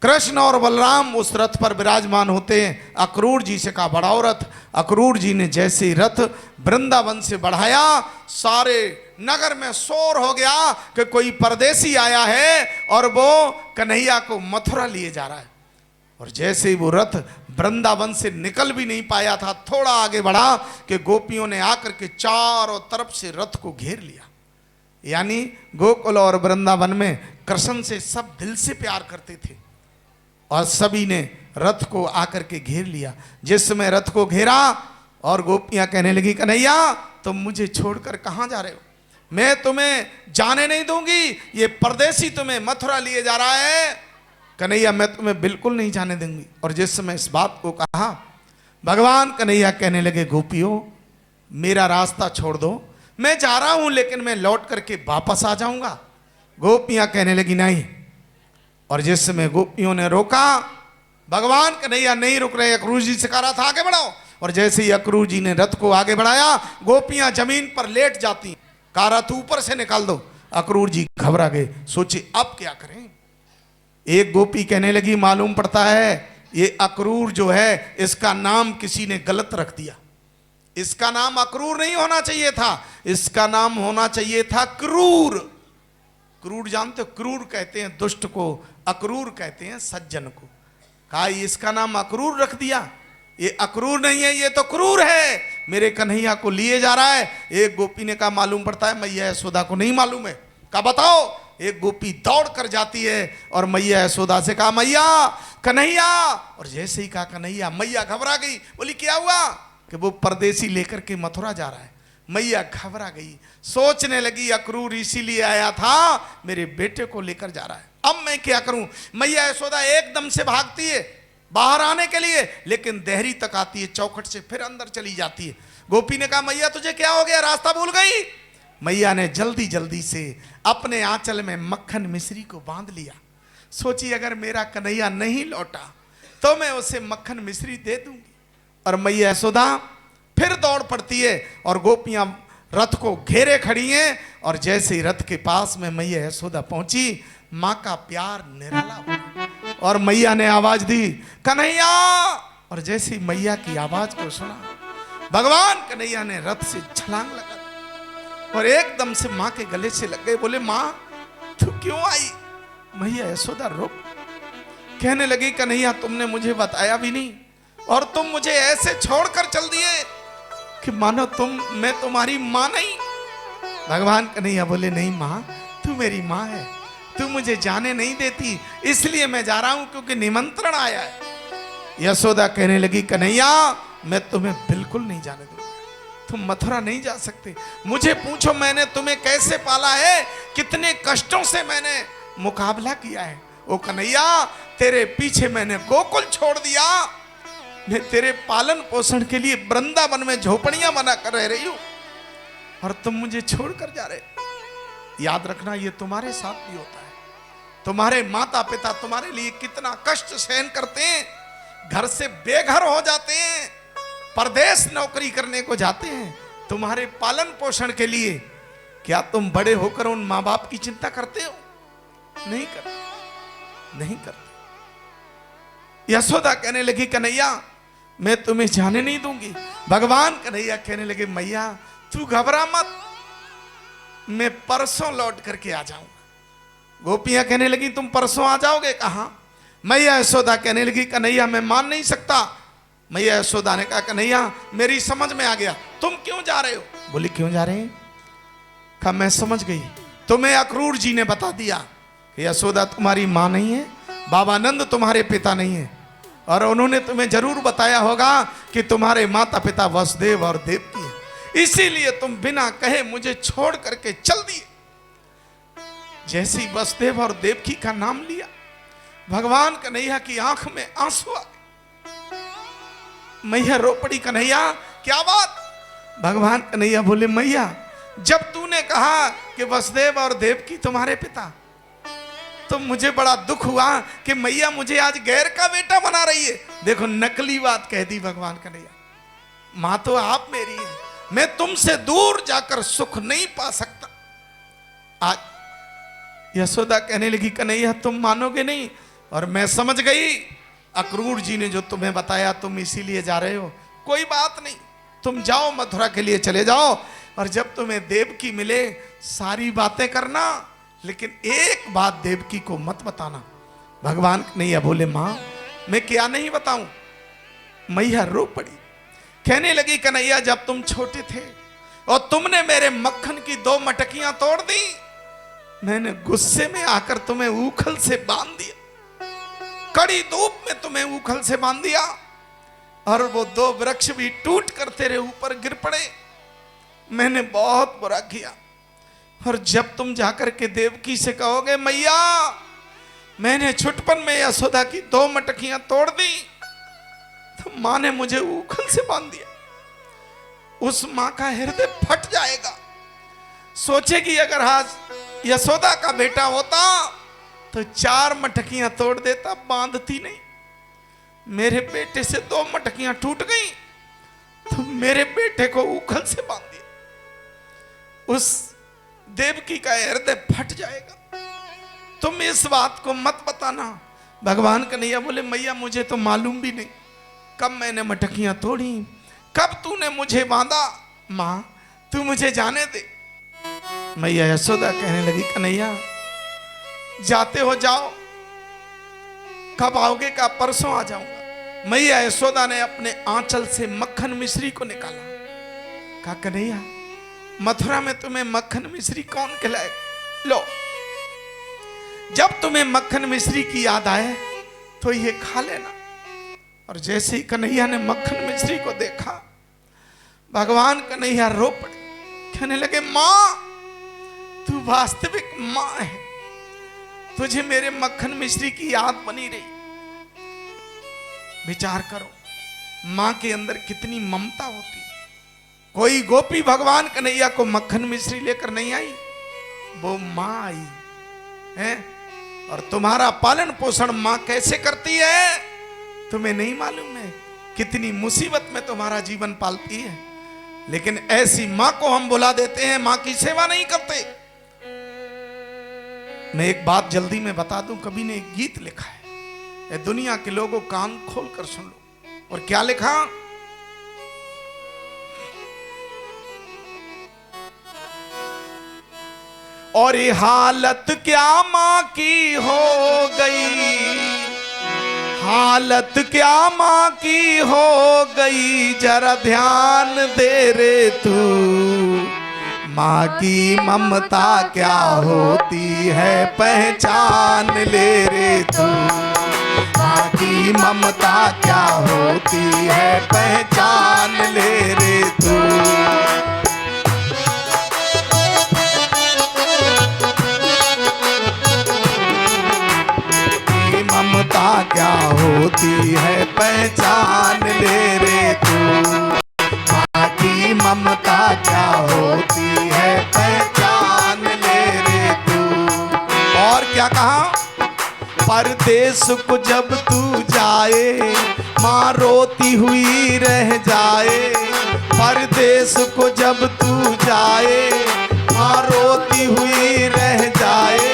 कृष्ण और बलराम उस रथ पर विराजमान होते हैं, अक्रूर जी से कहा बढ़ाओ रथ। अक्रूर जी ने जैसे ही रथ वृंदावन से बढ़ाया, सारे नगर में शोर हो गया कि कोई परदेसी आया है और वो कन्हैया को मथुरा लिए जा रहा है। और जैसे ही वो रथ वृंदावन से निकल भी नहीं पाया था, थोड़ा आगे बढ़ा कि गोपियों ने आकर के चारों तरफ से रथ को घेर लिया। यानी गोकुल और वृंदावन में कृष्ण से सब दिल से प्यार करते थे, और सभी ने रथ को आकर के घेर लिया। जिस समय रथ को घेरा और गोपियां कहने लगी कन्हैया तुम मुझे छोड़कर कहां जा रहे हो, मैं तुम्हें जाने नहीं दूंगी, ये परदेसी तुम्हें मथुरा लिए जा रहा है, कन्हैया मैं तुम्हें बिल्कुल नहीं जाने दूंगी। और जिस समय इस बात को कहा, भगवान कन्हैया कहने लगे गोपियों मेरा रास्ता छोड़ दो, मैं जा रहा हूं लेकिन मैं लौट करके वापस आ जाऊंगा। गोपियां कहने लगी नहीं। और जिस समय गोपियों ने रोका, भगवान कन्हैया नहीं रुक रहे, अक्रूर जी से कह रहा था आगे बढ़ाओ। और जैसे ही अक्रूर जी ने रथ को आगे बढ़ाया, गोपियां जमीन पर लेट जाती, कहा रथ ऊपर से निकाल दो। अक्रूर जी घबरा गए, सोचे अब क्या करें। एक गोपी कहने लगी मालूम पड़ता है ये अक्रूर जो है इसका नाम किसी ने गलत रख दिया, इसका नाम अक्रूर नहीं होना चाहिए था, इसका नाम होना चाहिए था क्रूर। क्रूर जानते हो, क्रूर कहते हैं दुष्ट को, अक्रूर कहते हैं सज्जन को। कहा इसका नाम अक्रूर रख दिया, ये अक्रूर नहीं है ये तो क्रूर है, मेरे कन्हैया को लिए जा रहा है। एक गोपी ने कहा मालूम पड़ता है मैया यशोदा को नहीं मालूम है। कहा बताओ। एक गोपी दौड़ कर जाती है और मैया यशोदा से कहा मैया कन्हैया। और जैसे ही कहा कन्हैया, मैया घबरा गई, बोली क्या हुआ, कि वो परदेसी लेकर के मथुरा जा रहा है। मैया घबरा गई, सोचने लगी अक्रूर इसीलिए आया था मेरे बेटे को लेकर जा रहा है, अब मैं क्या करूं। मैया यशोदा एकदम से भागती है बाहर आने के लिए, लेकिन देहरी तक आती है, चौखट से फिर अंदर चली जाती है। गोपी ने कहा मैया तुझे क्या हो गया, रास्ता भूल गई। मैया ने जल्दी जल्दी से अपने आंचल में मक्खन मिश्री को बांध लिया, सोची अगर मेरा कन्हैया नहीं लौटा तो मैं उसे मक्खन मिश्री दे दूंगी। और मैया यशोदा फिर दौड़ पड़ती है और गोपियां रथ को घेरे खड़ी हैं। और जैसे ही रथ के पास में मैया यशोदा पहुंची, मां का प्यार निराला हुआ और मैया ने आवाज दी कन्हैया। और जैसे ही मैया की आवाज को सुना, भगवान कन्हैया ने रथ से छलांग लगा और एकदम से मां के गले से लग गए। बोले मां तू क्यों आई। मैया यशोदा रुक, कहने लगी कन्हैया तुमने मुझे बताया भी नहीं और तुम मुझे ऐसे छोड़कर चल दिए कि मानो मैं तुम्हारी मां नहीं। भगवान कन्हैया बोले नहीं मां तू मेरी मां है, तू मुझे जाने नहीं देती इसलिए मैं जा रहा हूं क्योंकि निमंत्रण आया है। यशोदा कहने लगी कन्हैया मैं तुम्हें बिल्कुल नहीं जाने दूंगा, तुम मथुरा नहीं जा सकते। मुझे पूछो मैंने तुम्हें कैसे पाला है, कितने कष्टों से मैंने मुकाबला किया है। ओ कन्हैया तेरे पीछे मैंने गोकुल छोड़ दिया, मैं तेरे पालन पोषण के लिए वृंदावन में झोपड़ियां बना कर रह रही हूं और तुम मुझे छोड़कर जा रहे। याद रखना ये तुम्हारे साथ भी होता है, तुम्हारे माता पिता तुम्हारे लिए कितना कष्ट सहन करते हैं, घर से बेघर हो जाते हैं, परदेश नौकरी करने को जाते हैं तुम्हारे पालन पोषण के लिए। क्या तुम बड़े होकर उन माँ बाप की चिंता करते हो? नहीं करते, नहीं करते। यशोदा कहने लगी कन्हैया मैं तुम्हें जाने नहीं दूंगी। भगवान कन्हैया कहने लगे मैया तू घबरा मत, मैं परसों लौट करके आ जाऊंगा। गोपियां कहने लगी तुम परसों आ जाओगे? कहा। मैया यशोदा कहने लगी कन्हैया मैं मान नहीं सकता। मैया यशोदा ने कहा कन्हैया मेरी समझ में आ गया, तुम क्यों जा रहे हो? बोली क्यों जा रहे हैं? कहा मैं समझ गई, तुम्हें अक्रूर जी ने बता दिया कि यशोदा तुम्हारी माँ नहीं है, बाबा नंद तुम्हारे पिता नहीं है, और उन्होंने तुम्हें जरूर बताया होगा कि तुम्हारे माता पिता वसुदेव और देवकी है, इसीलिए तुम बिना कहे मुझे छोड़ करके चल दिए। जैसे ही वसुदेव और देवकी का नाम लिया, भगवान कन्हैया की आंख में आंसू आ गए। मैया रो पड़ी, कन्हैया क्या बात? भगवान कन्हैया बोले मैया जब तूने कहा कि वसुदेव और देवकी तुम्हारे पिता, तो मुझे बड़ा दुख हुआ कि मैया मुझे आज गैर का बेटा बना रही है। देखो नकली बात कह दी भगवान कन्हैया, मां तो आप मेरी है, मैं तुमसे दूर जाकर सुख नहीं पा सकता। आज यशोदा कहने लगी कन्हैया तुम मानोगे नहीं, और मैं समझ गई अक्रूर जी ने जो तुम्हें बताया तुम इसीलिए जा रहे हो। कोई बात नहीं, तुम जाओ मथुरा के लिए चले जाओ, और जब तुम्हें देवकी मिले सारी बातें करना, लेकिन एक बात देवकी को मत बताना। भगवान कन्हैया बोले मां मैं क्या नहीं बताऊं? मैया रो पड़ी, कहने लगी कन्हैया जब तुम छोटे थे और तुमने मेरे मक्खन की 2 मटकियां तोड़ दी, मैंने गुस्से में आकर तुम्हें ऊखल से बांध दिया, कड़ी धूप में तुम्हें ऊखल से बांध दिया, और वो 2 वृक्ष भी टूट कर तेरे ऊपर गिर पड़े। मैंने बहुत बुरा किया, और जब तुम जाकर के देवकी से कहोगे मैया मैंने छुटपन में यशोदा की 2 मटकियां तोड़ दी, तो मां ने मुझे ऊखल से बांध दिया, उस मां का हृदय फट जाएगा। सोचेगी अगर आज यशोदा का बेटा होता तो 4 मटकियां तोड़ देता, बांधती नहीं। मेरे बेटे से 2 मटकियां टूट गई, तो मेरे बेटे को ऊखल से बांध दिया, उस देवकी का हृदय फट जाएगा। तुम इस बात को मत बताना। भगवान कन्हैया बोले मैया मुझे तो मालूम भी नहीं कब मैंने मटकियां तोड़ी, कब तूने मुझे बांधा, मां तू मुझे जाने दे। मैया यशोदा कहने लगी कन्हैया जाते हो जाओ, कब आओगे? का परसों आ जाऊंगा। मैया यशोदा ने अपने आंचल से मक्खन मिश्री को निकाला, कहा कन्हैया मथुरा में तुम्हें मक्खन मिश्री कौन खिलाएगा? लो, जब तुम्हें मक्खन मिश्री की याद आए तो ये खा लेना। और जैसे ही कन्हैया ने मक्खन मिश्री को देखा, भगवान कन्हैया रो पड़े, कहने लगे मां तू वास्तविक मां है, तुझे मेरे मक्खन मिश्री की याद बनी रही। विचार करो मां के अंदर कितनी ममता होती है। कोई गोपी भगवान कन्हैया को मक्खन मिश्री लेकर नहीं आई, वो मां आई है। और तुम्हारा पालन पोषण मां कैसे करती है तुम्हें नहीं मालूम है, कितनी मुसीबत में तुम्हारा जीवन पालती है। लेकिन ऐसी मां को हम बुला देते हैं, मां की सेवा नहीं करते। मैं एक बात जल्दी में बता दूं, कभी ने एक गीत लिखा है, ये दुनिया के लोगों कान खोल कर सुन लो। और क्या लिखा? और ये हालत क्या मां की हो गई, हालत क्या मां की हो गई, जरा ध्यान दे रे तू, मां की ममता क्या होती है पहचान ले रे तू, मां की ममता क्या होती है पहचान ले रे तू। ममता क्या होती है पहचान ले रे तू, मां की ममता क्या होती है पहचान ले रे तू। और क्या कहा? परदेश को जब तू जाए मां रोती हुई रह जाए, परदेश को जब तू जाए मां रोती हुई रह जाए,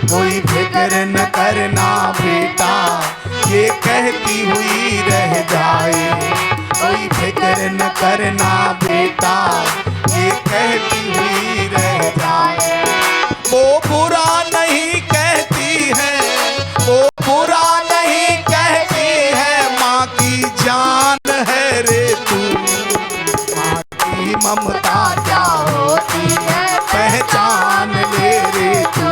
कोई फिक्र न करना बेटा ये कह कहती हुई रह जाए, कोई फिक्र न करना बेटा, ये कहती हुई रह जाए। वो बुरा नहीं कहती है, वो बुरा नहीं कहती है, माँ की जान है रे तू। माँ की ममता क्या होती है पहचान ले रे तू,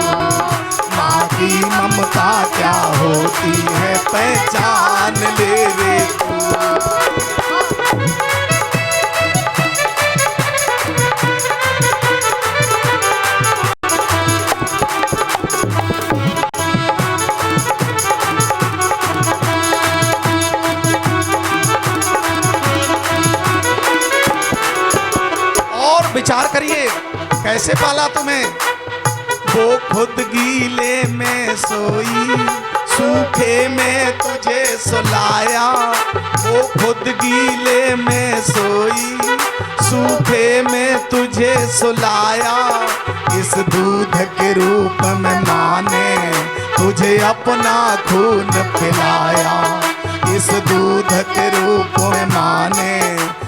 माँ की ममता क्या होती है पहचान ले रे तू। विचार करिए कैसे पाला तुम्हें। वो खुद गीले में सोई, सूखे में तुझे सुलाया। वो खुद गीले में सोई, सूखे में तुझे सुलाया। इस दूध के रूप में माँ ने तुझे अपना खून पिलाया। इस दूध के रूप में माँ ने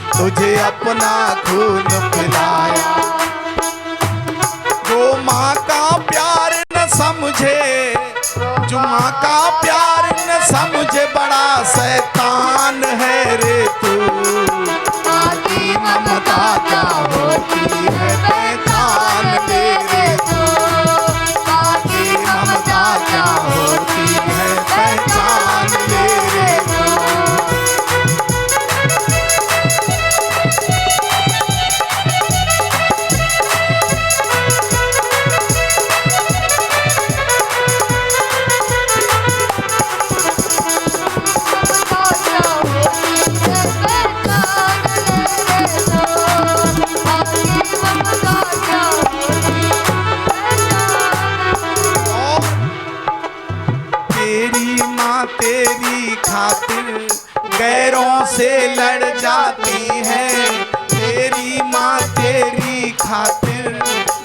तुझे अपना खून पिलाया। जो माँ का प्यार न समझे, जो माँ का प्यार न समझे, बड़ा शैतान है रे तू। माँ की ममता क्या होती है पहचान ले रे तू। माँ की ममता क्या होती है पहचान ले रे तू। तेरी खातिर गैरों से लड़ जाती है। तेरी माँ तेरी खातिर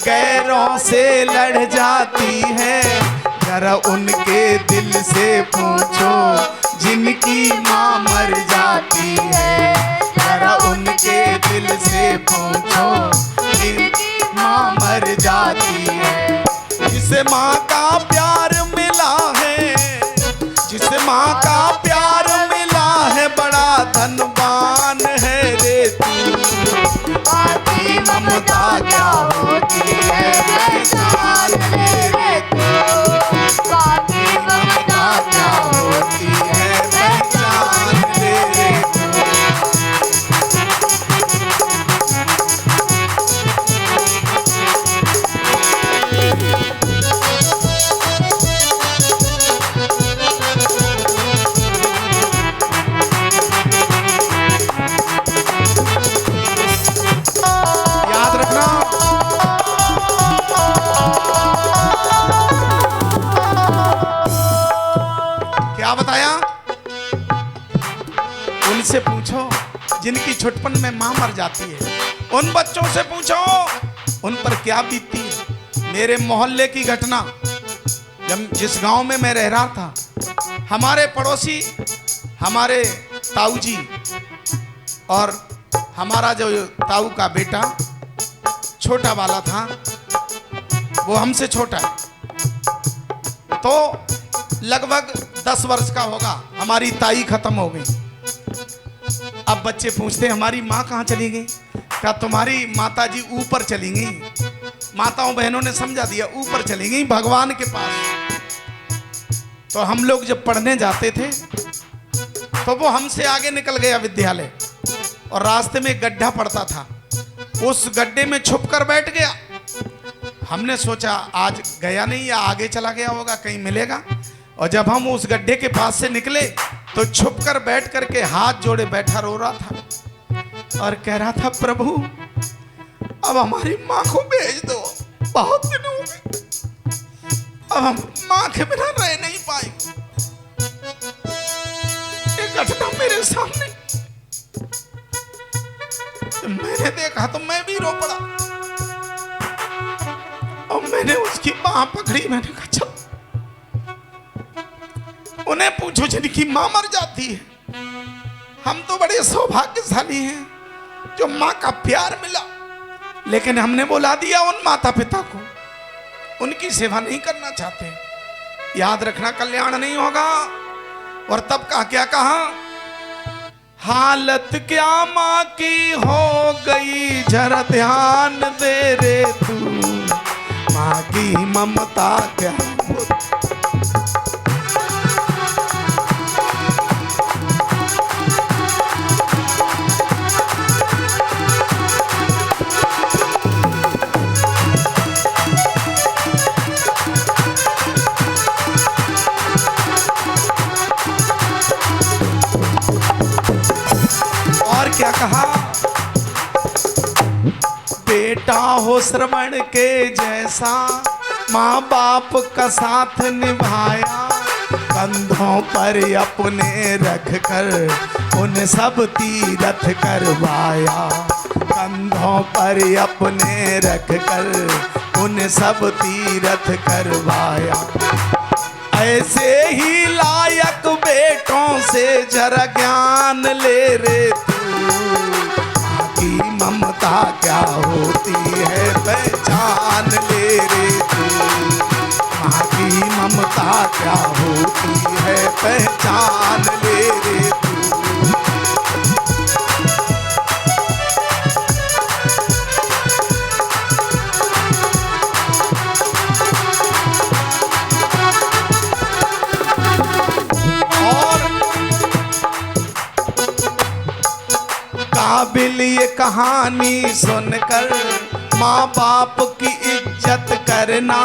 गैरों से लड़ जाती है। जरा उनके दिल से पूछो जिनकी माँ मर जाती है। जरा उनके दिल से पूछो जिनकी माँ मर जाती है। जिसे माँ का प्यार मिला है, जिसे माँ का प्यार मिला है, बड़ा धनवान है रे तू। माँ की ममता क्या होती है पहचान ले रे तू। माँ की ममता क्या होती है पहचान ले रे तू। उनसे पूछो जिनकी छुटपन में मां मर जाती है। उन बच्चों से पूछो उन पर क्या बीतती है। मेरे मोहल्ले की घटना, जब जिस गांव में मैं रह रहा था, हमारे पड़ोसी हमारे ताऊ जी और हमारा जो ताऊ का बेटा छोटा वाला था, वो हमसे छोटा है, तो लगभग 10 वर्ष का होगा। हमारी ताई खत्म हो गई। अब बच्चे पूछते हमारी माँ कहाँ चली गई? क्या तुम्हारी माता जी ऊपर चली गई? माताओं बहनों ने समझा दिया ऊपर चली गई भगवान के पास। तो हम लोग जब पढ़ने जाते थे तो वो हमसे आगे निकल गया विद्यालय, और रास्ते में गड्ढा पड़ता था, उस गड्ढे में छुप कर बैठ गया। हमने सोचा आज गया नहीं या आगे चला गया होगा, कहीं मिलेगा। और जब हम उस गड्ढे के पास से निकले तो छुप कर बैठ करके हाथ जोड़े बैठा रो रहा था और कह रहा था, प्रभु अब हमारी माँ को भेज दो, बहुत दिन हो गए, अब हम माँ के बिना रह नहीं पाए। ये घटना मेरे सामने, मैंने देखा तो मैं भी रो पड़ा और मैंने उसकी बाह पकड़ी। मैंने कहा चल, उन्हें पूछो जिनकी मां मर जाती है। हम तो बड़े सौभाग्यशाली हैं जो मां का प्यार मिला, लेकिन हमने बुला दिया उन माता पिता को, उनकी सेवा नहीं करना चाहते। याद रखना कल्याण नहीं होगा। और तब क्या कहा, हालत क्या मां की हो गई जरा ध्यान दे रे तू, मां की ममता क्या क्या कहा, बेटा हो श्रवण के जैसा माँ बाप का साथ निभाया, कंधों पर अपने रख कर उन सब तीरथ करवाया, कंधों पर अपने रख कर उन सब तीरथ करवाया। ऐसे ही लायक बेटों से जरा ज्ञान ले रे तू, मां की ममता क्या होती है पहचान ले रे तू, मां की ममता क्या होती है पहचान ले रे तू। काबिल ये कहानी सुनकर माँ बाप की इज्जत करना,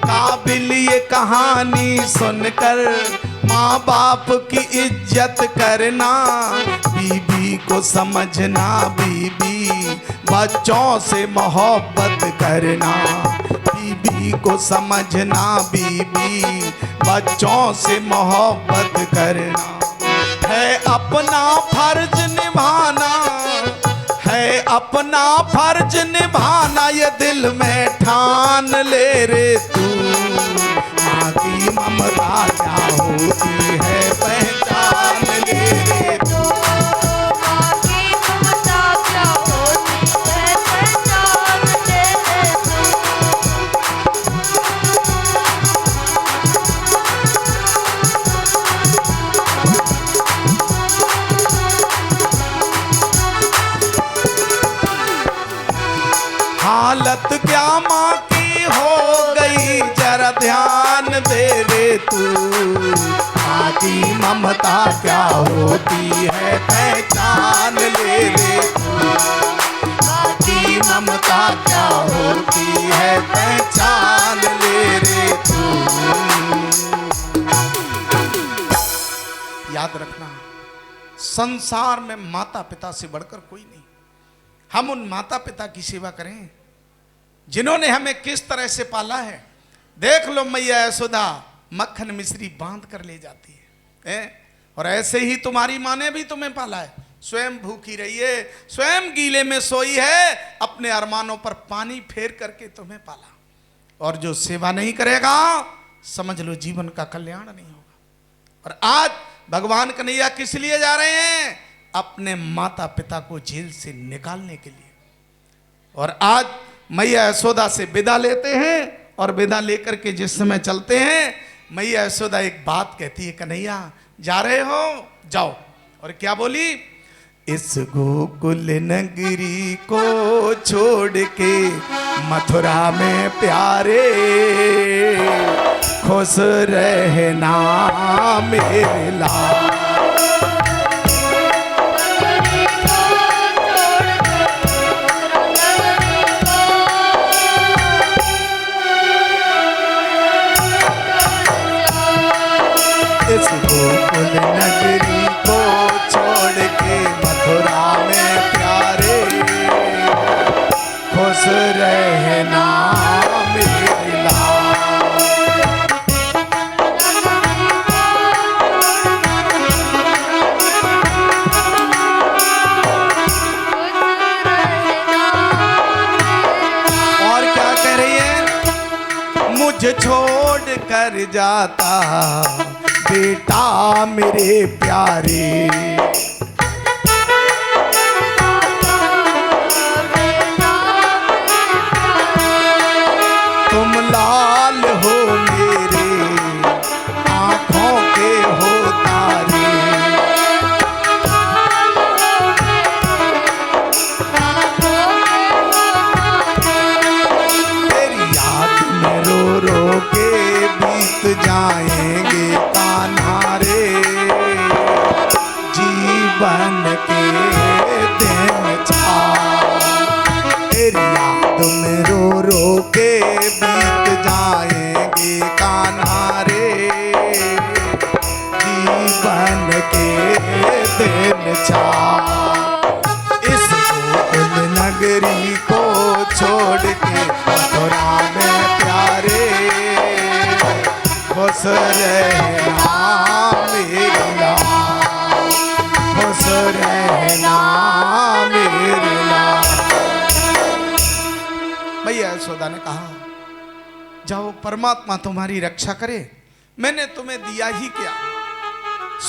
काबिल ये कहानी सुनकर माँ बाप की इज्जत करना, बीबी को समझना बीबी बच्चों से मोहब्बत करना, बीबी को समझना बीबी बच्चों से मोहब्बत करना। है अपना फर्ज निभाना, है अपना फर्ज निभाना, ये दिल में ठान ले रे तू, मां की ममता क्या होती है पहचान ले रे तू, मां की ममता क्या होती है पहचान ले रे तू। हालत क्या माँ की हो गई जरा ध्यान दे रे तू, माँ की ममता क्या होती है पहचान ले रे तू, माँ की ममता क्या होती है पहचान ले रे तू। याद रखना, संसार में माता पिता से बढ़कर कोई नहीं। हम उन माता पिता की सेवा करें जिन्होंने हमें किस तरह से पाला है। देख लो मैया यशोदा मक्खन मिश्री बांध कर ले जाती है, और ऐसे ही तुम्हारी माँ ने भी तुम्हें पाला है। स्वयं भूखी रही है, स्वयं गीले में सोई है, अपने अरमानों पर पानी फेर करके तुम्हें पाला। और जो सेवा नहीं करेगा समझ लो जीवन का कल्याण नहीं होगा। और आज भगवान कन्हैया किस लिए जा रहे हैं? अपने माता पिता को जेल से निकालने के लिए। और आज मैया यशोदा से विदा लेते हैं, और विदा लेकर के जिस समय चलते हैं मैया यशोदा एक बात कहती है, कन्हैया जा रहे हो जाओ। और क्या बोली? इस गोकुल नगरी को छोड़ के मथुरा में प्यारे खुश रहना मेरे लाल। इस गोकुल नगरी को छोड़ के मथुरा में प्यारे खुश रहना मेरे लाल। और क्या कह रही है? मुझे छोड़ कर जाता बेटा मेरे प्यारे। तुम लाल हो मेरे आँखों के हो तारे। तेरी याद में रो रो के बीत जाएंगे कान्हा रे। जीवन के दिन छा तेरी याद में रो रो के बीत जाएंगे कान्हा रे। जीवन के दिन छा इस गोकुल नगरी को छोड़ के मथुरा में प्यारे। खुश रहना मेरे लाल, खुश रहना मेरे लाल। भैया यशोदा ने कहा जाओ परमात्मा तुम्हारी रक्षा करे, मैंने तुम्हें दिया ही क्या।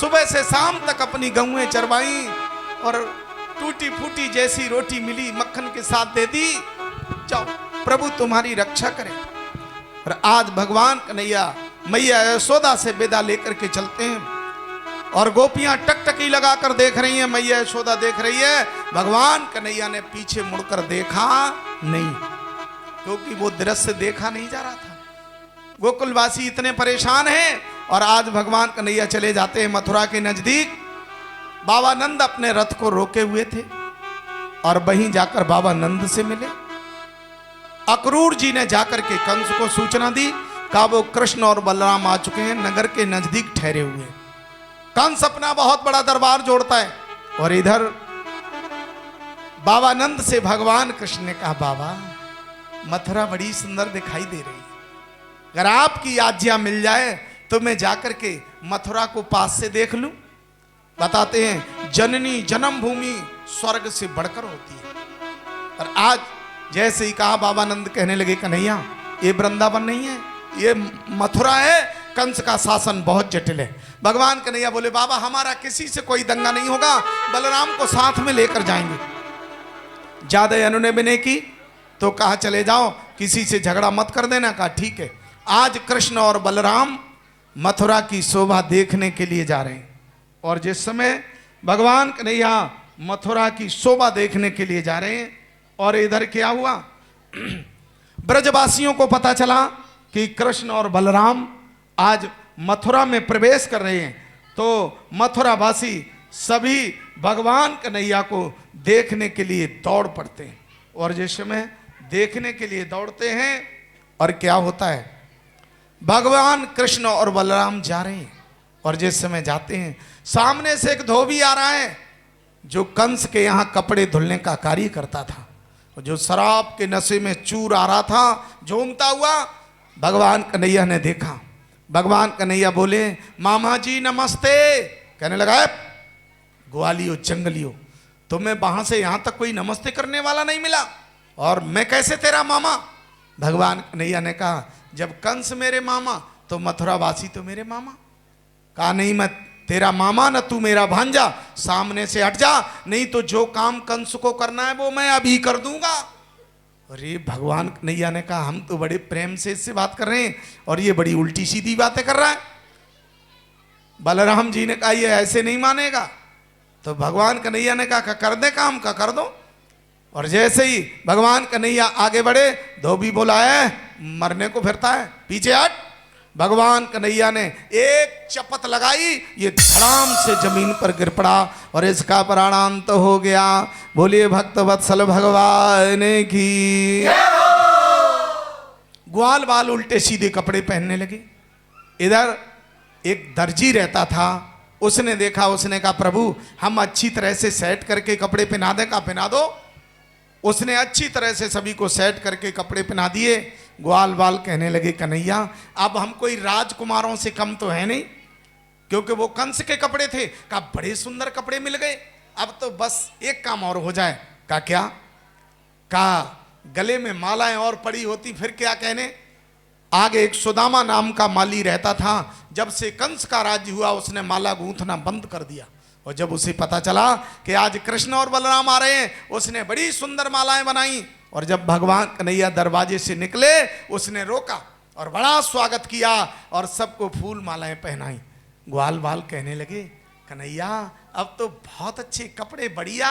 सुबह से शाम तक अपनी गऊएं चरवाई और टूटी फूटी जैसी रोटी मिली मक्खन के साथ दे दी। जाओ प्रभु तुम्हारी रक्षा करे। और आज भगवान कन्हैया मैया यशोदा से विदा लेकर के चलते हैं और गोपियां टकटकी लगाकर देख रही हैं, मैया यशोदा देख रही है। भगवान कन्हैया ने पीछे मुड़कर देखा नहीं, क्योंकि वो दृश्य देखा नहीं जा रहा था। गोकुलवासी इतने परेशान हैं और आज भगवान कन्हैया चले जाते हैं मथुरा के नजदीक। बाबा नंद अपने रथ को रोके हुए थे और वहीं जाकर बाबा नंद से मिले। अक्रूर जी ने जाकर के कंस को सूचना दी, कहा वो कृष्ण और बलराम आ चुके हैं, नगर के नजदीक ठहरे हुए। कंस अपना बहुत बड़ा दरबार जोड़ता है और इधर बाबा नंद से भगवान कृष्ण ने कहा बाबा मथुरा बड़ी सुंदर दिखाई दे रही है, अगर आपकी आज्ञा मिल जाए तो मैं जाकर के मथुरा को पास से देख लूं। बताते हैं जननी जन्म भूमि स्वर्ग से बढ़कर होती है। और आज जैसे ही कहा बाबा नंद कहने लगे कन्हैया ये वृंदावन नहीं है, ये मथुरा है, कंस का शासन बहुत जटिल है। भगवान कन्हैया बोले बाबा हमारा किसी से कोई दंगा नहीं होगा, बलराम को साथ में लेकर जाएंगे। ज्यादा अनुनय विनय की तो कहा चले जाओ, किसी से झगड़ा मत कर देना। कहा ठीक है। आज कृष्ण और बलराम मथुरा की शोभा देखने के लिए जा रहे हैं और जिस समय भगवान कन्हैया मथुरा की शोभा देखने के लिए जा रहे हैं और इधर क्या हुआ, ब्रजवासियों को पता चला कि कृष्ण और बलराम आज मथुरा में प्रवेश कर रहे हैं, तो मथुरावासी सभी भगवान कन्हैया को देखने के लिए दौड़ पड़ते हैं। और जिस समय देखने के लिए दौड़ते हैं और क्या होता है, भगवान कृष्ण और बलराम जा रहे हैं और जिस समय जाते हैं सामने से एक धोबी आ रहा है जो कंस के यहाँ कपड़े धुलने का कार्य करता था, जो शराब के नशे में चूर आ रहा था झूमता हुआ। भगवान कन्हैया ने देखा। भगवान कन्हैया बोले मामा जी नमस्ते। कहने लगा ग्वालियो जंगलियो, तुम्हें वहां से यहां तक कोई नमस्ते करने वाला नहीं मिला और मैं कैसे तेरा मामा। भगवान कन्हैया ने कहा जब कंस मेरे मामा तो मथुरावासी तो मेरे मामा। कहा नहीं मैं तेरा मामा न तू मेरा भांजा, सामने से हट जा, नहीं तो जो काम कंस को करना है वो मैं अभी कर दूंगा। अरे भगवान कन्हैया ने कहा हम तो बड़े प्रेम से इससे बात कर रहे हैं और ये बड़ी उल्टी सीधी बातें कर रहा है। बलराम जी ने कहा ये ऐसे नहीं मानेगा, तो भगवान कन्हैया ने कहा कर दे काम का कर दो। और जैसे ही भगवान कन्हैया आगे बढ़े, धोबी बोला है मरने को फिरता है, पीछे हट। भगवान कन्हैया ने एक चपत लगाई, ये धड़ाम से जमीन पर गिर पड़ा और इसका प्राणांत हो गया। बोलिए भक्त वत्सल भगवान की। ग्वाल बाल उल्टे सीधे कपड़े पहनने लगे। इधर एक दर्जी रहता था, उसने देखा, उसने कहा प्रभु हम अच्छी तरह से सेट करके कपड़े पहना दें। कहा पहना दो। उसने अच्छी तरह से सभी को सेट करके कपड़े पहना दिए। ग्वाल बाल कहने लगे कन्हैया अब हम कोई राजकुमारों से कम तो है नहीं, क्योंकि वो कंस के कपड़े थे। कहा बड़े सुंदर कपड़े मिल गए, अब तो बस एक काम और हो जाए। कहा क्या? कहा गले में मालाएं और पड़ी होती फिर क्या कहने। आगे एक सुदामा नाम का माली रहता था। जब से कंस का राज्य हुआ उसने माला गूंथना बंद कर दिया। और जब उसे पता चला कि आज कृष्ण और बलराम आ रहे हैं, उसने बड़ी सुंदर मालाएं बनाई। और जब भगवान कन्हैया दरवाजे से निकले उसने रोका और बड़ा स्वागत किया और सबको फूल मालाएं पहनाई। ग्वाल बाल कहने लगे, कन्हैया अब तो बहुत अच्छे कपड़े, बढ़िया,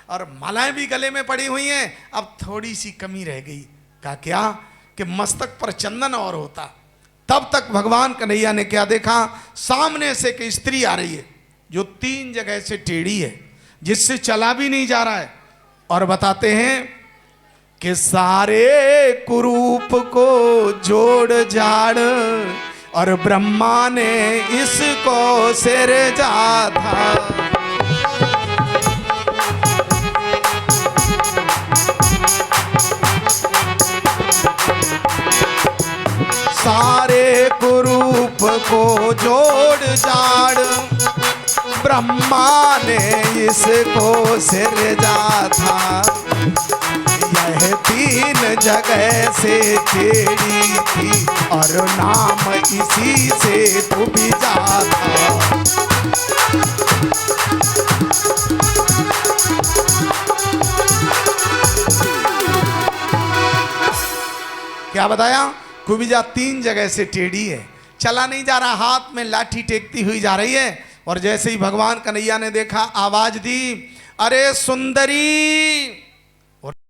और मालाएं भी गले में पड़ी हुई हैं, अब थोड़ी सी कमी रह गई। कहा क्या? कि मस्तक पर चंदन और होता। तब तक भगवान कन्हैया ने क्या देखा? सामने से एक स्त्री आ रही है जो 3 जगह से टेढ़ी है, जिससे चला भी नहीं जा रहा है। और बताते हैं कि सारे कुरूप को जोड़ जाड़ और ब्रह्मा ने इसको सिरजा था। सारे कुरूप को जोड़ जाड़ ब्रह्मा ने इसको सिरजा था। यह 3 जगह से टेढ़ी थी और नाम इसी से कुबिजा था। क्या बताया? कुबिजा 3 जगह से टेढ़ी है, चला नहीं जा रहा, हाथ में लाठी टेकती हुई जा रही है। और जैसे ही भगवान कन्हैया ने देखा, आवाज दी, अरे सुंदरी,